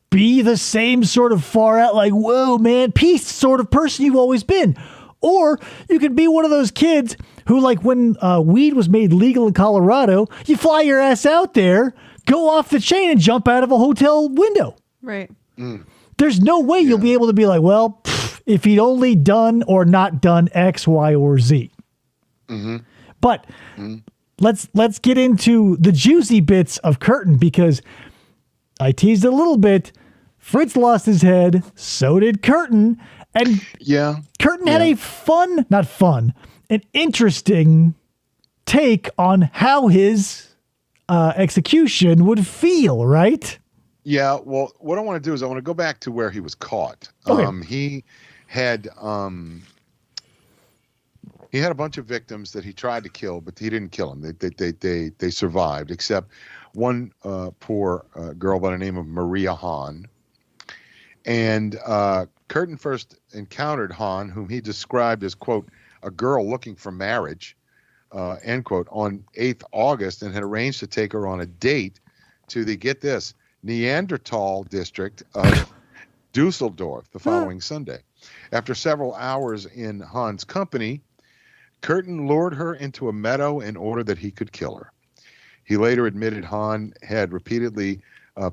be the same sort of far out, like, whoa, man, peace sort of person you've always been. Or you could be one of those kids who, like when weed was made legal in Colorado, you fly your ass out there, go off the chain, and jump out of a hotel window. Right. There's no way you'll be able to be like, well, if he'd only done or not done X, Y, or Z. But let's get into the juicy bits of Curtin, because I teased it a little bit. Fritz lost his head. So did Curtin. And Curtin had an interesting take on how his execution would feel, right? Yeah, well, what I want to do is I want to go back to where he was caught. Okay. He had a bunch of victims that he tried to kill, but he didn't kill them. They survived, except one poor girl by the name of Maria Hahn. And Curtin first encountered Hahn, whom he described as, quote, a girl looking for marriage, end quote, on 8th August, and had arranged to take her on a date to the, get this, Neanderthal district of Dusseldorf the following Sunday. After several hours in Hahn's company, Curtin lured her into a meadow in order that he could kill her. He later admitted Hahn had repeatedly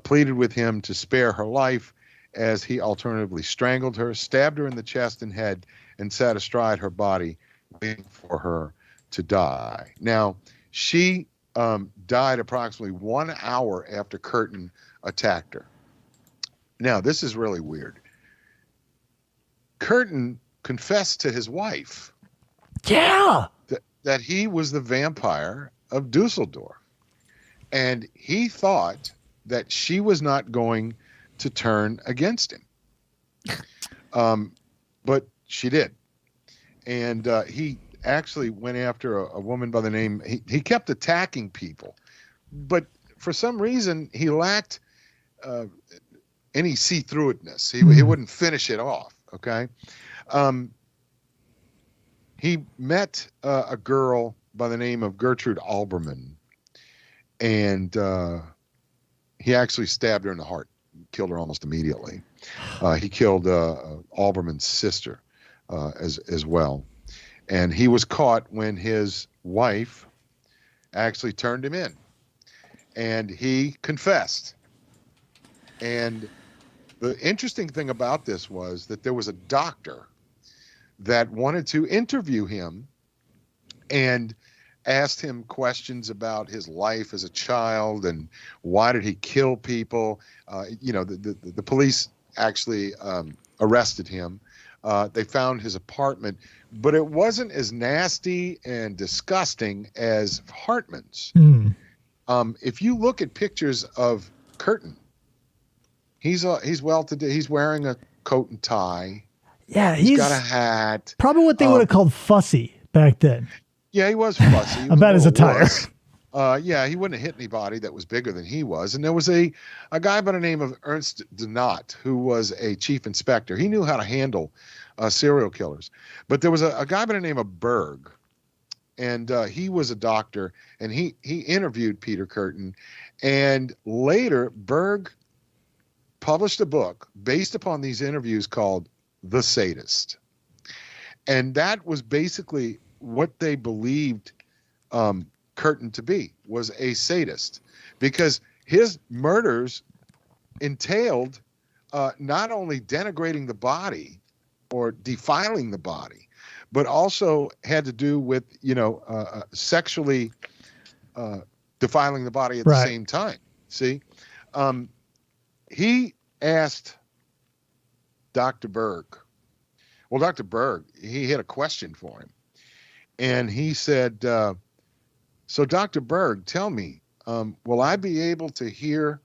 pleaded with him to spare her life, as he alternatively strangled her, stabbed her in the chest and head, and sat astride her body, waiting for her to die. Now, she died approximately 1 hour after Curtin attacked her. Now, this is really weird. Curtin confessed to his wife that he was the vampire of Dusseldorf. And he thought that she was not going to turn against him. But she did. And he actually went after a woman by the name, he kept attacking people. But for some reason, he lacked any see-through-itness. He wouldn't finish it off, okay? He met a girl by the name of Gertrude Alberman, and he actually stabbed her in the heart, killed her almost immediately. He killed Alberman's sister as well. And he was caught when his wife actually turned him in, and he confessed. And the interesting thing about this was that there was a doctor that wanted to interview him and asked him questions about his life as a child and why did he kill people. The police actually arrested him. They found his apartment, but it wasn't as nasty and disgusting as Hartman's. If you look at pictures of Curtin, he's well-to-do. He's wearing a coat and tie. Yeah, he's got a hat. Probably what they would have called fussy back then. Yeah, he was fussy. About his attire. Yeah, he wouldn't have hit anybody that was bigger than he was. And there was a guy by the name of Ernst Donat, who was a chief inspector. He knew how to handle serial killers. But there was a guy by the name of Berg, and he was a doctor, and he interviewed Peter Curtin. And later, Berg published a book based upon these interviews called The Sadist. And that was basically what they believed Curtin to be, was a sadist, because his murders entailed not only denigrating the body or defiling the body, but also had to do with, sexually defiling the body at the same time. See, he asked Dr. Berg. Well, Dr. Berg, he had a question for him. And he said, so Dr. Berg, tell me, will I be able to hear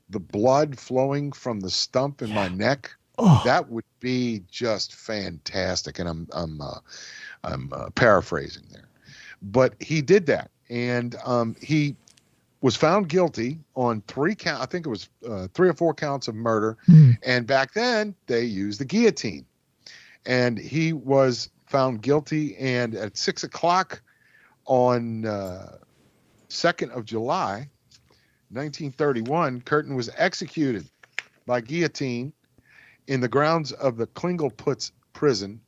the blood flowing from the stump in my neck? Oh. That would be just fantastic. And I'm paraphrasing there. But he did that. And he was found guilty on 3 counts. I think it was 3 or 4 counts of murder. And back then they used the guillotine. And he was found guilty. And at 6 o'clock on 2nd of July, 1931, Curtin was executed by guillotine in the grounds of the Klingelputz prison.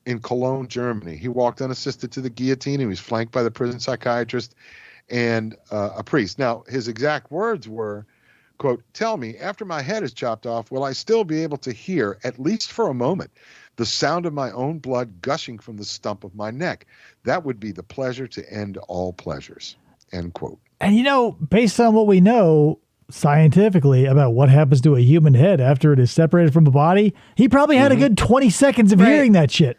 in Cologne, Germany. He walked unassisted to the guillotine. He was flanked by the prison psychiatrist and a priest. Now, his exact words were, quote, "Tell me, after my head is chopped off, will I still be able to hear, at least for a moment, the sound of my own blood gushing from the stump of my neck? That would be the pleasure to end all pleasures," end quote. And, based on what we know scientifically about what happens to a human head after it is separated from a body, he probably had a good 20 seconds of hearing that shit.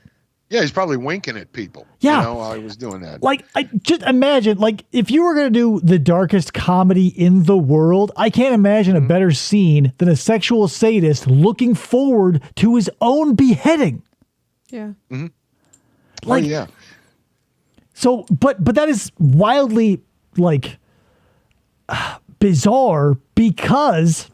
Yeah, he's probably winking at people. Yeah. While he was doing that. Like, I just imagine, if you were going to do the darkest comedy in the world, I can't imagine a better scene than a sexual sadist looking forward to his own beheading. Yeah. Like, yeah. So, but that is wildly, bizarre because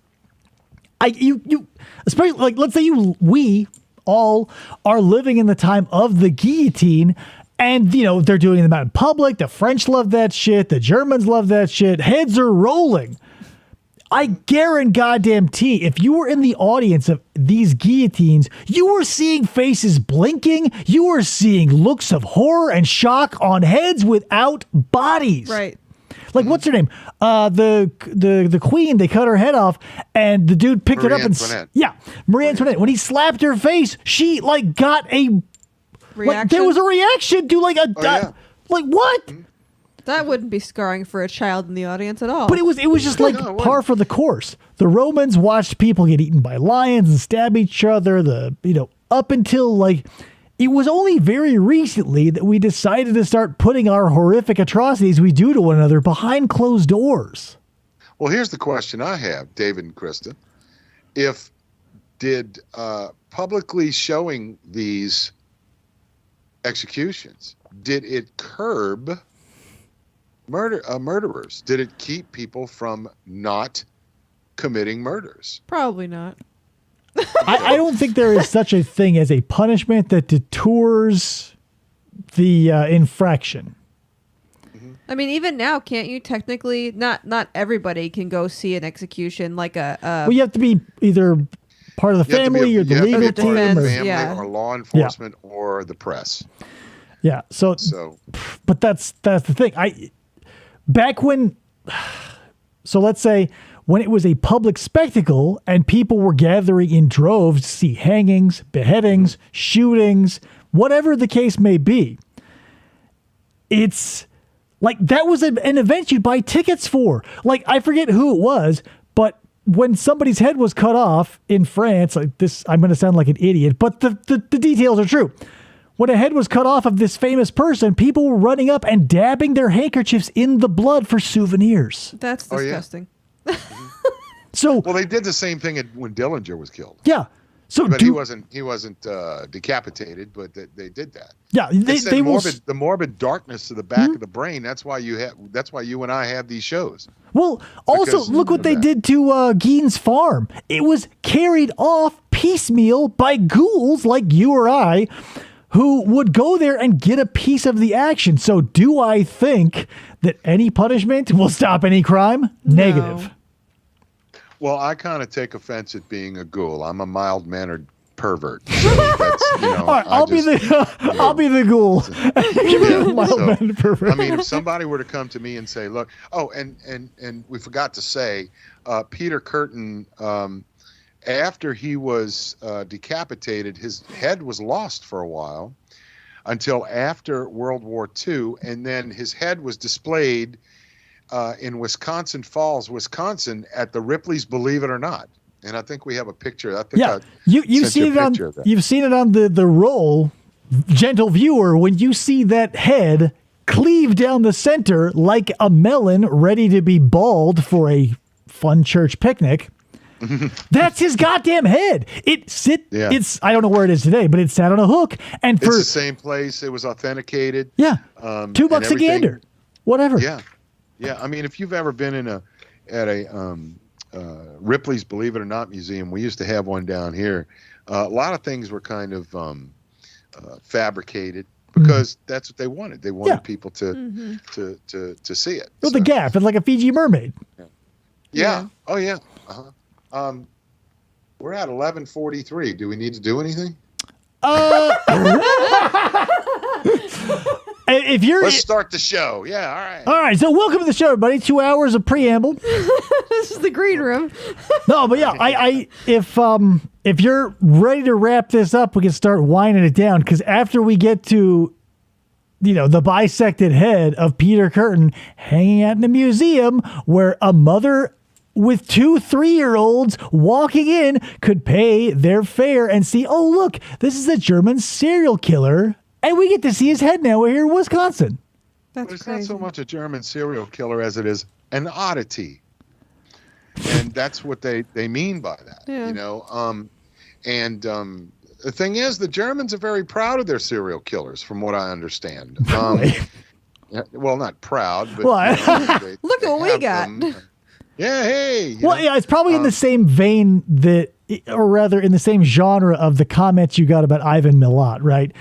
especially let's say we all are living in the time of the guillotine, and they're doing them out in public. The French love that shit. The Germans love that shit. Heads are rolling. I guarantee if you were in the audience of these guillotines, you were seeing faces blinking. You were seeing looks of horror and shock on heads without bodies. Right. Like, what's her name? The queen, they cut her head off, and the dude picked it up and... Marie Antoinette. When he slapped her face, she, got a... Reaction? there was a reaction to, what? That wouldn't be scarring for a child in the audience at all. But it was just No, par for the course. The Romans watched people get eaten by lions and stab each other, up until, it was only very recently that we decided to start putting our horrific atrocities we do to one another behind closed doors. Well, here's the question I have, David and Christa. Did publicly showing these executions, did it curb murderers? Did it keep people from not committing murders? Probably not. I don't think there is such a thing as a punishment that detours the infraction. I mean, even now, can't you technically, not everybody can go see an execution well, you have to be either part of the family or the legal team. Or law enforcement or the press. Yeah. So but that's the thing. So let's say when it was a public spectacle and people were gathering in droves to see hangings, beheadings, shootings, whatever the case may be, it's that was an event you'd buy tickets for. I forget who it was, but when somebody's head was cut off in France, I'm going to sound like an idiot, but the details are true. When a head was cut off of this famous person, people were running up and dabbing their handkerchiefs in the blood for souvenirs. That's disgusting. So, well, they did the same thing when Dillinger was killed. Yeah. So, but he wasn't decapitated, but they did that. Yeah, the morbid darkness of the back of the brain. That's why you and I have these shows. Well, also look what they did to Gein's farm. It was carried off piecemeal by ghouls like you or I, who would go there and get a piece of the action. So, do I think that any punishment will stop any crime? No. Negative. Well, I kind of take offense at being a ghoul. I'm a mild-mannered pervert. So that's, all right, I'll be the ghoul. Mild-mannered pervert. I mean, if somebody were to come to me and say, "Look," and we forgot to say, Peter Curtin, after he was decapitated, his head was lost for a while until after World War II, and then his head was displayed in Wisconsin Falls, Wisconsin, at the Ripley's Believe It or Not, and I think we have a picture. You've seen it on the roll, gentle viewer. When you see that head cleave down the center like a melon ready to be balled for a fun church picnic, that's his goddamn head. It's I don't know where it is today, but it sat on a hook, and it's the same place. It was authenticated. Yeah, $2 a gander, whatever. Yeah. Yeah, I mean, if you've ever been at a Ripley's Believe It or Not museum, we used to have one down here. A lot of things were kind of fabricated because that's what they wanted. They wanted people to see it. Well, the gaff, it's like a Fiji mermaid. Yeah. Oh yeah. Uh-huh. We're at 11:43. Do we need to do anything? If you're, Let's start the show. Yeah, all right. all right. So welcome to the show, everybody. 2 hours of preamble. This is the green room. No, but yeah, if you're ready to wrap this up, we can start winding it down, because after we get to, the bisected head of Peter Curtin hanging out in a museum where a mother with 2 3-year-olds walking in could pay their fare and see, oh, look, this is a German serial killer. And we get to see his head now. We're here in Wisconsin. That's It's crazy. not so much a German serial killer as it is an oddity. And that's what they mean by that, Yeah. The thing is, the Germans are very proud of their serial killers, from what I understand. Well, not proud, but Well, Look at what we have got. them. Yeah, hey. Yeah, it's probably in the same vein or rather in the same genre of the comments you got about Ivan Milat, right?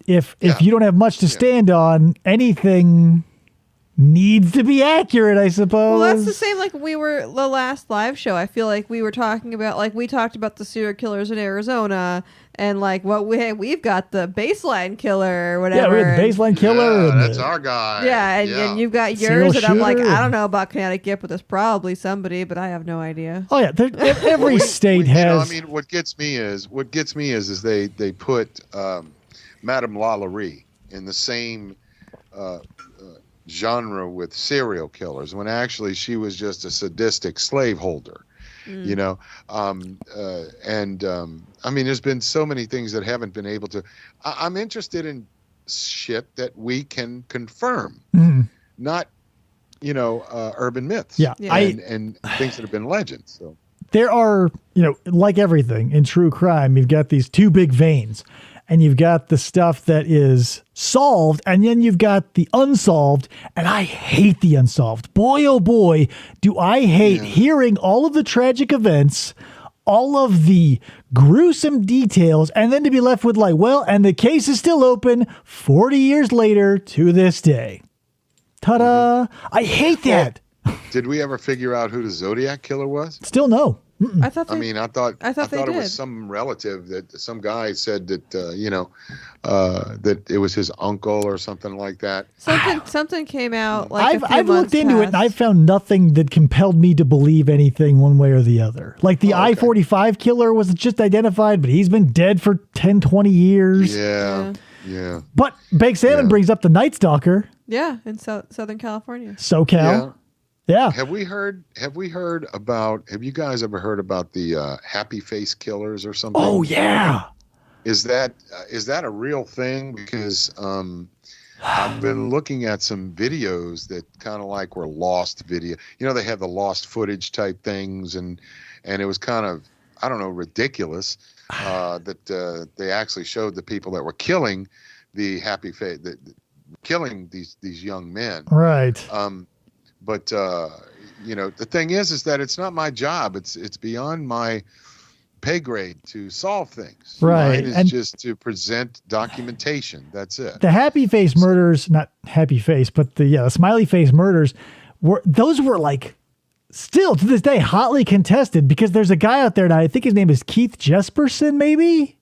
If you don't have much to stand on, anything needs to be accurate, I suppose. Well, that's the same like when we were the last live show. I feel like we were talking about, like, we talked about the serial killers in Arizona, and like what we've got the baseline killer or whatever. Yeah, we had the baseline killer. Yeah, and that's our guy. Yeah, and you've got Serial yours, and I'm like, shooter. I don't know about Connecticut, but there's probably somebody, but I have no idea. Oh yeah, every state has. What gets me is they put Madame Lalaurie in the same genre with serial killers, when actually she was just a sadistic slaveholder. There's been so many things that haven't been able to. I'm interested in shit that we can confirm, not urban myths. Yeah, and things that have been legends. So there are, like everything in true crime, you've got these 2 big veins, and you've got the stuff that is solved, and then you've got the unsolved, and I hate the unsolved. Boy, oh boy, do I hate hearing all of the tragic events, all of the gruesome details, and then to be left with like, well, and the case is still open 40 years later to this day. Ta-da! I hate that. did we ever figure out who the Zodiac killer was? Still no. I thought. They, I thought they it did. was some relative that some guy said that that it was his uncle or something like that. Something came out like I've looked into it, and I've found nothing that compelled me to believe anything one way or the other. Like the I-45 killer was just identified, but he's been dead for 10, 20 years. Yeah. But Baked Salmon brings up the Night Stalker. Yeah, in Southern California. SoCal. Yeah. Have you guys ever heard about the happy face killers or something? Oh yeah. Is that a real thing? Because I've been looking at some videos that kind of like were lost video. They have the lost footage type things, and it was kind of, I don't know, ridiculous that they actually showed the people that were killing the happy face, killing these young men. Right. But the thing is that it's not my job. It's beyond my pay grade to solve things. Right. Mine is just to present documentation. That's it. The happy face murders, not happy face, but the smiley face murders were like still to this day hotly contested, because there's a guy out there now, I think his name is Keith Jesperson, maybe.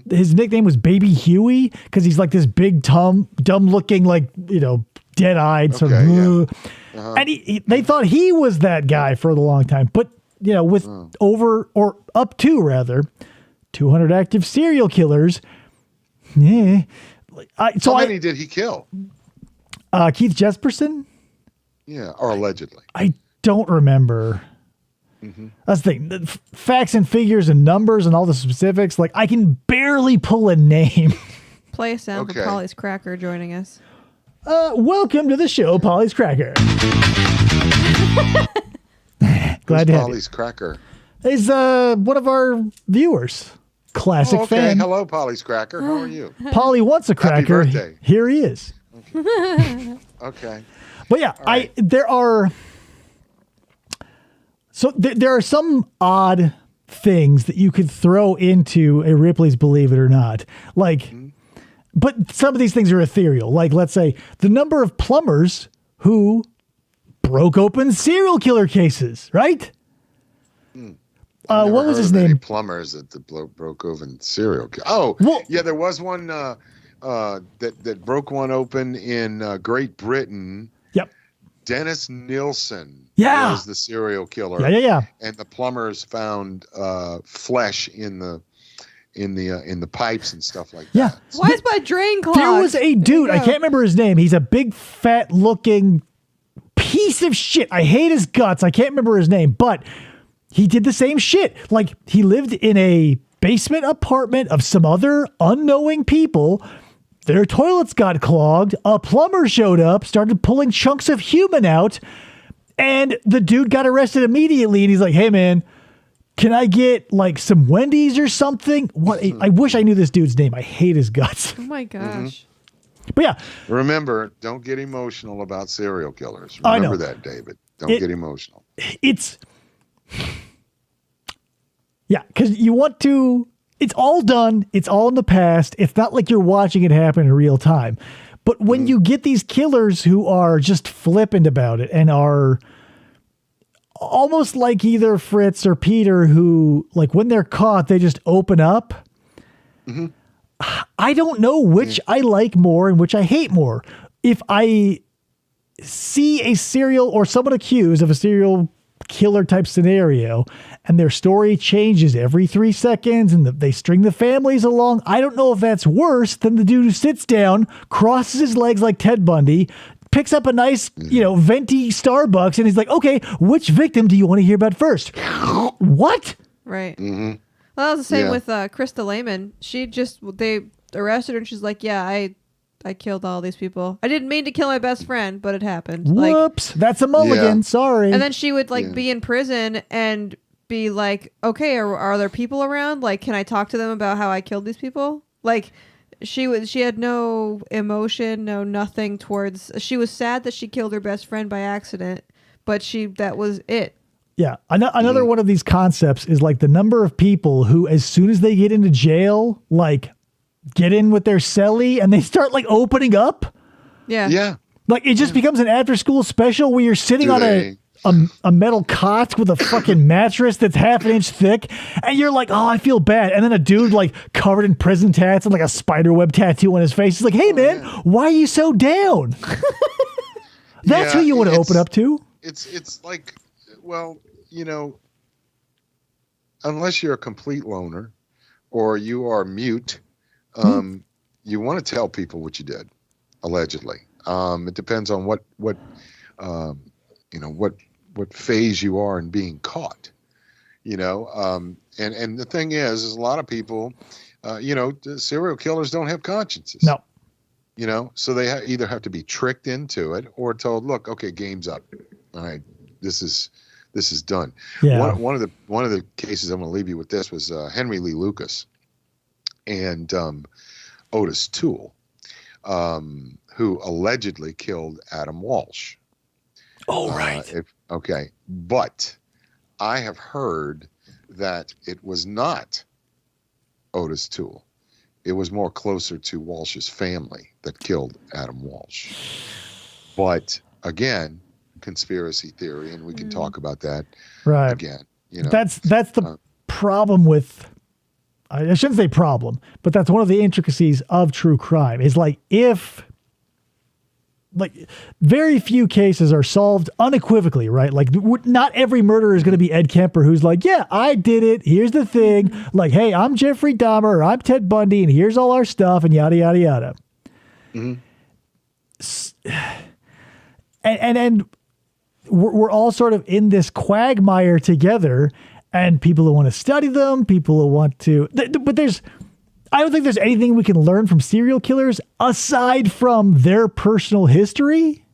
His nickname was Baby Huey because he's like this big, dumb looking, like, dead-eyed sort of. Yeah. And they thought he was that guy for a long time. But, with over or up to rather 200 active serial killers. Yeah. How many did he kill? Keith Jesperson? Yeah, or allegedly. I don't remember. That's the thing. The facts and figures and numbers and all the specifics. Like, I can barely pull a name. Play a sound for Polly's Cracker joining us. Welcome to the show, Polly's Cracker. Glad to have you. Polly's Cracker. He's one of our viewers. Classic fan. Hello, Polly's Cracker. How are you? Polly wants a cracker. Happy birthday. Here he is. Okay. But yeah, right. there are some odd things that you could throw into a Ripley's Believe It or Not. Like, but some of these things are ethereal. Like, let's say the number of plumbers who broke open serial killer cases, right? what was his name? Plumbers that broke open serial kill. Oh, yeah, there was one that broke one open in Great Britain. Yep. Dennis Nilsson was the serial killer. Yeah. And the plumbers found flesh in the pipes and stuff like that. Why is my drain clogged? There was a dude, I can't remember his name. He's a big, fat looking piece of shit. I hate his guts. I can't remember his name, but he did the same shit. Like, he lived in a basement apartment of some other unknowing people. Their toilets got clogged. A plumber showed up, started pulling chunks of human out, and the dude got arrested immediately. And he's like, hey, man, can I get like some Wendy's or something? What? I wish I knew this dude's name. I hate his guts. Oh my gosh. But yeah. Remember, don't get emotional about serial killers. I know. Remember that, David. Don't get emotional. Yeah, because you want to, it's all done. It's all in the past. It's not like you're watching it happen in real time. But when you get these killers who are just flippant about it and are almost like either Fritz or Peter, who, like, when they're caught, they just open up. I don't know which I like more and which I hate more. If I see a serial or someone accused of a serial killer type scenario and their story changes every 3 seconds and they string the families along, I don't know if that's worse than the dude who sits down, crosses his legs like Ted Bundy, picks up a nice, venti Starbucks, and he's like, okay, which victim do you want to hear about first? What? Right. Well, that was the same with Christa Lindlab. They arrested her, and she's like, yeah, I killed all these people. I didn't mean to kill my best friend, but it happened. Whoops. That's a mulligan. Sorry. And then she would be in prison and be like, okay, are there people around? Like, can I talk to them about how I killed these people? Like, she had no emotion, no nothing towards. She was sad that she killed her best friend by accident, but that was it. Yeah. Another one of these concepts is like the number of people who, as soon as they get into jail, like, get in with their cellie and they start like opening up. Yeah. Like, it just becomes an after school special where you're sitting on a metal cot with a fucking mattress that's half an inch thick, and you're like, oh, I feel bad. And then a dude like covered in prison tats and like a spider web tattoo on his face is like, hey man, why are you so down? That's who you want to open up to. It's like, well, unless you're a complete loner or you are mute, you want to tell people what you did, allegedly. It depends on what phase you are in being caught, and the thing is a lot of people, serial killers don't have consciences. No. So they either have to be tricked into it or told, look, okay, game's up. All right, this is done. Yeah. One of the cases I'm going to leave you with this was Henry Lee Lucas and Otis Toole, who allegedly killed Adam Walsh. Oh, right. But I have heard that it was not Otis Toole. It was more closer to Walsh's family that killed Adam Walsh. But again, conspiracy theory, and we can talk about that again. That's the problem with, I shouldn't say problem, but that's one of the intricacies of true crime is like, if like very few cases are solved unequivocally, right? Like not every murderer is going to be Ed Kemper, who's like, yeah, I did it. Here's the thing. Like, hey, I'm Jeffrey Dahmer, or I'm Ted Bundy, and here's all our stuff, and yada, yada, yada. And we're all sort of in this quagmire together, and people who want to study them, people who want to, but I don't think there's anything we can learn from serial killers aside from their personal history.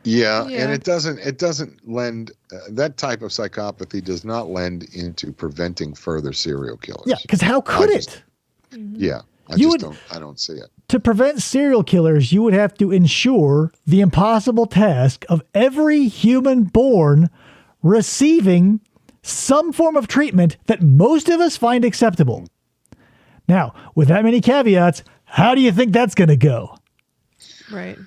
Yeah. And it doesn't lend, that type of psychopathy does not lend into preventing further serial killers. Yeah, because how could it? Yeah. I don't see it. To prevent serial killers, you would have to ensure the impossible task of every human born receiving some form of treatment that most of us find acceptable. Now, with that many caveats, how do you think that's going to go? Right.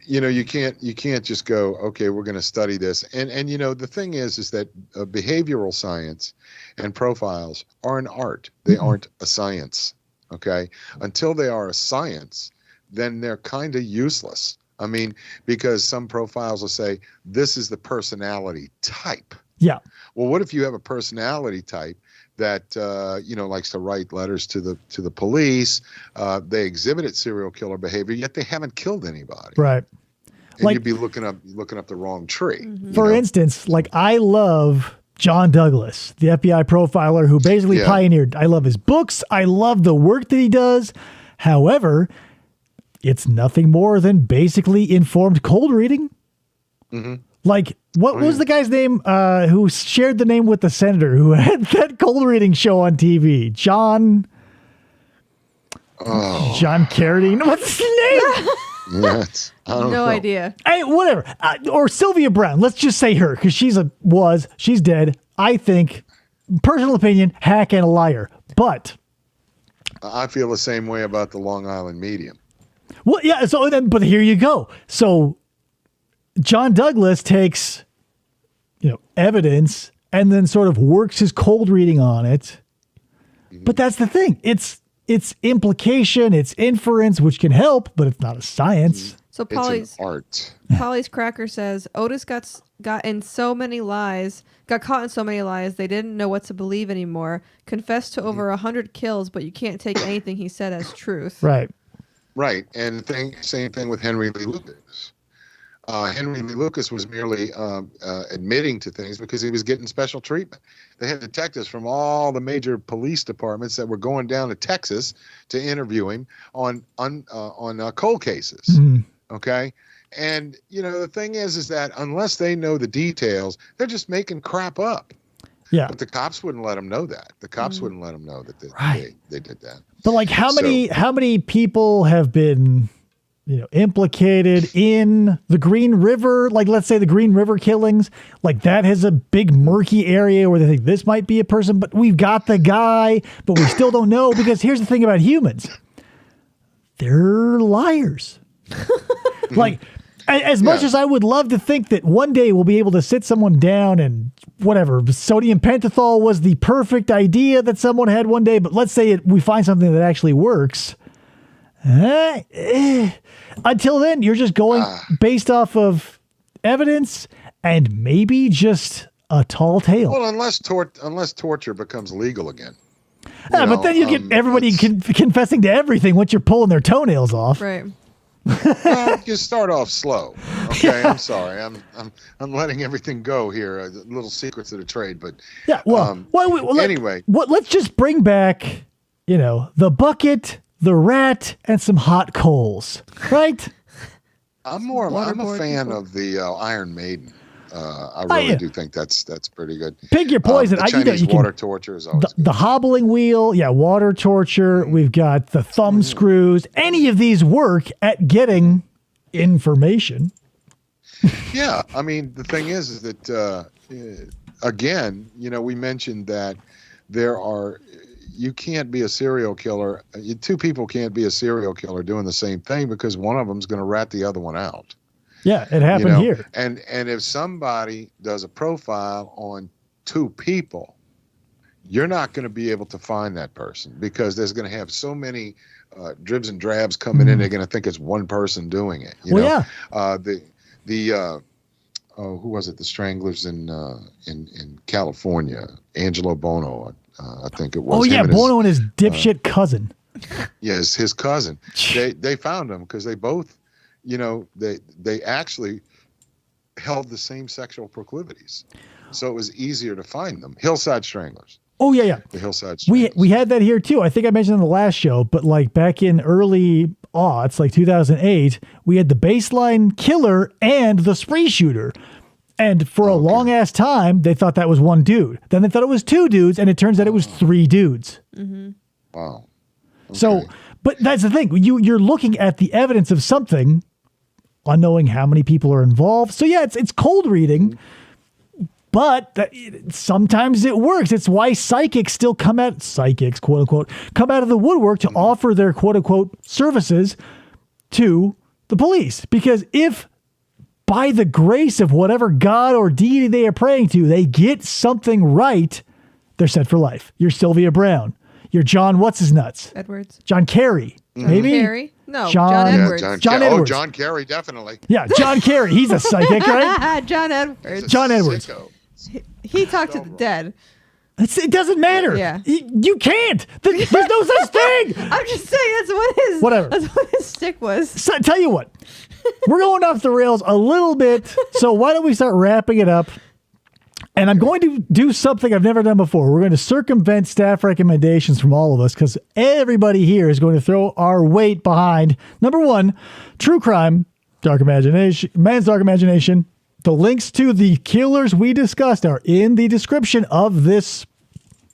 you can't just go, okay, we're going to study this. And the thing is that behavioral science and profiles are an art. They aren't a science. Okay. Until they are a science, then they're kind of useless. I mean, because some profiles will say, this is the personality type. Yeah. Well, what if you have a personality type that likes to write letters to the police? They exhibited serial killer behavior, yet they haven't killed anybody. Right. And you'd be looking up the wrong tree. For instance, like I love John Douglas, the FBI profiler who basically pioneered. I love his books. I love the work that he does. However, it's nothing more than basically informed cold reading. Mm-hmm. Like, what was the guy's name who shared the name with the senator who had that cold reading show on TV? John Carradine. What's his name? Yes. I don't know. idea. Hey, whatever. Or Sylvia Brown. Let's just say her because she's dead. I think, personal opinion, hack and a liar. But I feel the same way about the Long Island Medium. well, yeah. So then, but here you go. So John Douglas takes, evidence and then sort of works his cold reading on it. But that's the thing. It's implication, it's inference, which can help, but it's not a science. So It's an art. Polly's Cracker says Otis got caught in so many lies they didn't know what to believe anymore. Confessed to over 100 kills, but you can't take anything he said as truth. Right. Right. And same thing with Henry Lee Lucas. Henry Lee Lucas was merely admitting to things because he was getting special treatment. They had detectives from all the major police departments that were going down to Texas to interview him on cold cases. Mm. Okay. And, the thing is that unless they know the details, they're just making crap up. Yeah. But the cops wouldn't let them know that. The cops wouldn't let them know that they did that. But like how many people have been implicated in the Green River, like let's say the Green River killings, like that has a big murky area where they think this might be a person, but we've got the guy, but we still don't know because here's the thing about humans. They're liars. Like as much as I would love to think that one day we'll be able to sit someone down and whatever, sodium pentothal was the perfect idea that someone had one day, but let's say we find something that actually works. Until then, you're just going based off of evidence and maybe just a tall tale. Well, unless torture becomes legal again. But then you get everybody confessing to everything once you're pulling their toenails off. Right. Well, you start off slow. Okay, I'm sorry. I'm letting everything go here. Little secrets of the trade, but yeah. Well, anyway, let's just bring back, the bucket, the rat, and some hot coals, right? I'm a fan of the Iron Maiden. I really do think that's pretty good. Pick your poison. The Chinese water torture is always good. The hobbling wheel, water torture. We've got the thumb screws. Any of these work at getting information. Yeah, I mean the thing is that again, we mentioned that you can't be a serial killer. Two people can't be a serial killer doing the same thing because one of them is going to rat the other one out. Yeah, it happened here. And if somebody does a profile on two people, you're not going to be able to find that person because there's going to have so many dribs and drabs coming in. They're going to think it's one person doing it. Who was it? The Stranglers in California, Angelo Bono. I think it was. Oh yeah, Bono and his dipshit cousin. Yes, his cousin. They found him because they both, they actually held the same sexual proclivities, so it was easier to find them. Hillside Stranglers. Oh yeah. The Hillside Stranglers. We had that here too. I think I mentioned in the last show, but like back in early aughts, like 2008, we had the baseline killer and the spree shooter. And for a long ass time, they thought that was one dude. Then they thought it was two dudes, and it turns out it was three dudes. Mm-hmm. Wow. Okay. So, but that's the thing. You're looking at the evidence of something, unknowing how many people are involved. So yeah, it's cold reading, but sometimes it works. It's why psychics still quote unquote, come out of the woodwork to offer their quote unquote services to the police. Because if by the grace of whatever God or deity they are praying to, they get something right, they're set for life. You're Sylvia Brown. You're John what's-his-nuts. Edwards. John Kerry. Maybe? Carey? No, John- John Yeah, Edwards. John Edwards. Oh, John Kerry, definitely. Yeah, John Kerry. He's a psychic, right? John Edwards. John Edwards. Sicko. He talked to the dead. It doesn't matter. Yeah. You can't. There's no such thing. I'm just saying that's what his Whatever. That's what his stick was. So, tell you what, we're going off the rails a little bit. So why don't we start wrapping it up? And I'm going to do something I've never done before. We're going to circumvent staff recommendations from all of us because everybody here is going to throw our weight behind, number one, true crime, dark imagination, man's dark imagination. The links to the killers we discussed are in the description of this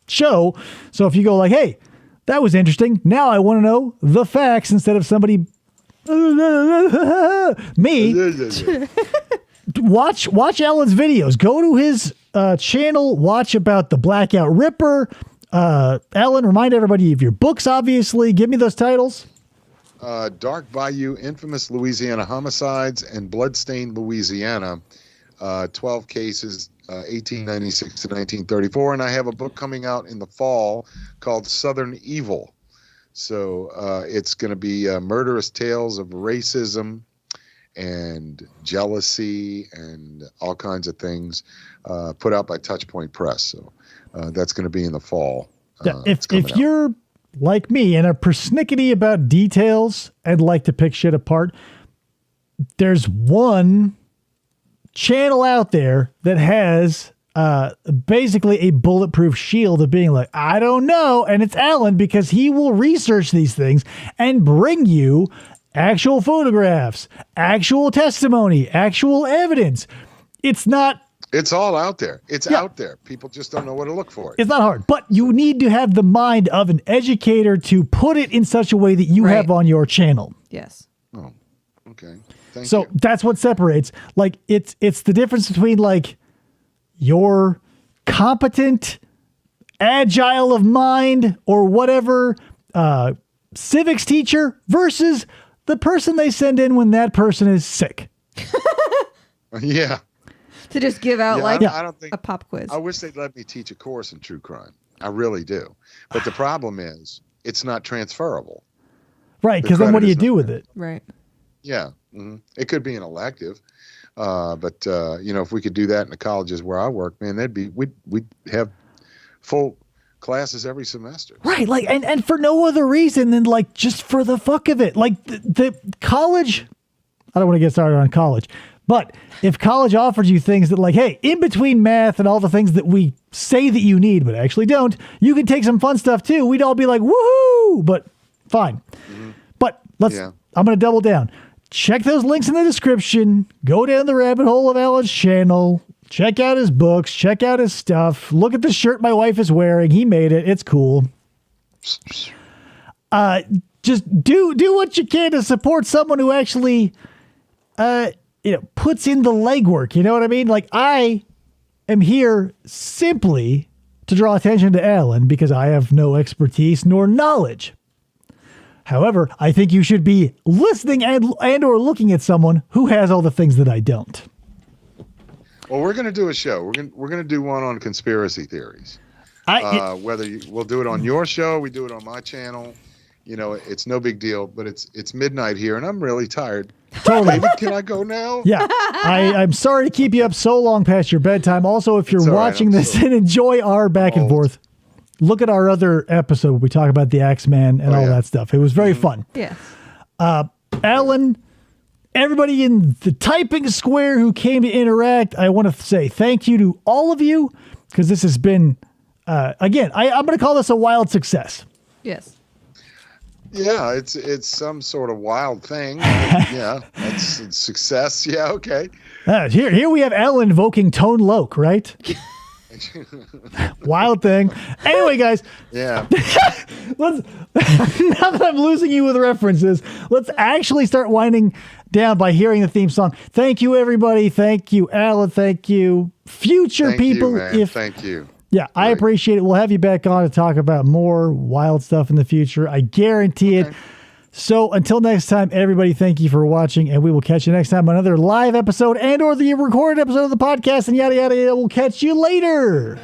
show. So if you go like, hey, that was interesting. Now I want to know the facts instead of somebody me. Watch Alan's videos. Go to his channel. Watch about the Blackout Ripper. Alan, remind everybody of your books, obviously. Give me those titles. Dark Bayou, Infamous Louisiana Homicides, and Bloodstained Louisiana. 12 cases, 1896 to 1934. And I have a book coming out in the fall called Southern Evil. So it's going to be murderous tales of racism and jealousy and all kinds of things put out by Touchpoint Press. So that's going to be in the fall. If you're like me and are persnickety about details and like to pick shit apart, there's one channel out there that has basically a bulletproof shield of being like, I don't know. And it's Alan, because he will research these things and bring you actual photographs, actual testimony, actual evidence. It's all out there. It's out there. People just don't know where to look for it. It's not hard, but you need to have the mind of an educator to put it in such a way that you have on your channel. Yes. Oh, okay. Thank you. So that's what separates. Like it's the difference between like your competent, agile of mind or whatever civics teacher versus the person they send in when that person is sick. Yeah. To just give out I don't think a pop quiz. I wish they'd let me teach a course in true crime. I really do. But the problem is it's not transferable. Right, because then what do you do with it? Right. Yeah. It could be an elective. But if we could do that in the colleges where I work, man, we'd have full classes every semester. Right, like and for no other reason than like just for the fuck of it. Like the college, I don't want to get started on college, but if college offers you things that like, hey, in between math and all the things that we say that you need but actually don't, you can take some fun stuff too. We'd all be like, woohoo! But fine. But I'm going to double down. Check those links in the description. Go down the rabbit hole of Alan's channel. Check out his books. Check out his stuff. Look at the shirt my wife is wearing. He made it. It's cool. Just do what you can to support someone who actually, puts in the legwork. You know what I mean? Like I am here simply to draw attention to Alan because I have no expertise nor knowledge. However, I think you should be listening and or looking at someone who has all the things that I don't. Well, we're going to do a show. We're going to do one on conspiracy theories. We'll do it on your show, we do it on my channel. It's no big deal, but it's midnight here, and I'm really tired. Totally. David, can I go now? Yeah. I'm sorry to keep you up so long past your bedtime. Also, if you're watching this and enjoy our back and forth, look at our other episode where we talk about the Axeman and all that stuff. It was very fun. Yes. Alan, everybody in the typing square who came to interact, I want to say thank you to all of you because this has been, again, I'm going to call this a wild success. Yes. Yeah, it's some sort of wild thing. Yeah, that's success. Yeah, okay. Here we have Alan invoking Tone Loc, right? Wild thing. Anyway, guys. Yeah. Now that I'm losing you with references, let's actually start winding down by hearing the theme song. Thank you, everybody. Thank you, Alan. Thank you, future people. Thank you. Yeah, I appreciate it. We'll have you back on to talk about more wild stuff in the future. I guarantee it. So until next time, everybody, thank you for watching, and we will catch you next time on another live episode and or the recorded episode of the podcast, and yada, yada, yada. We'll catch you later.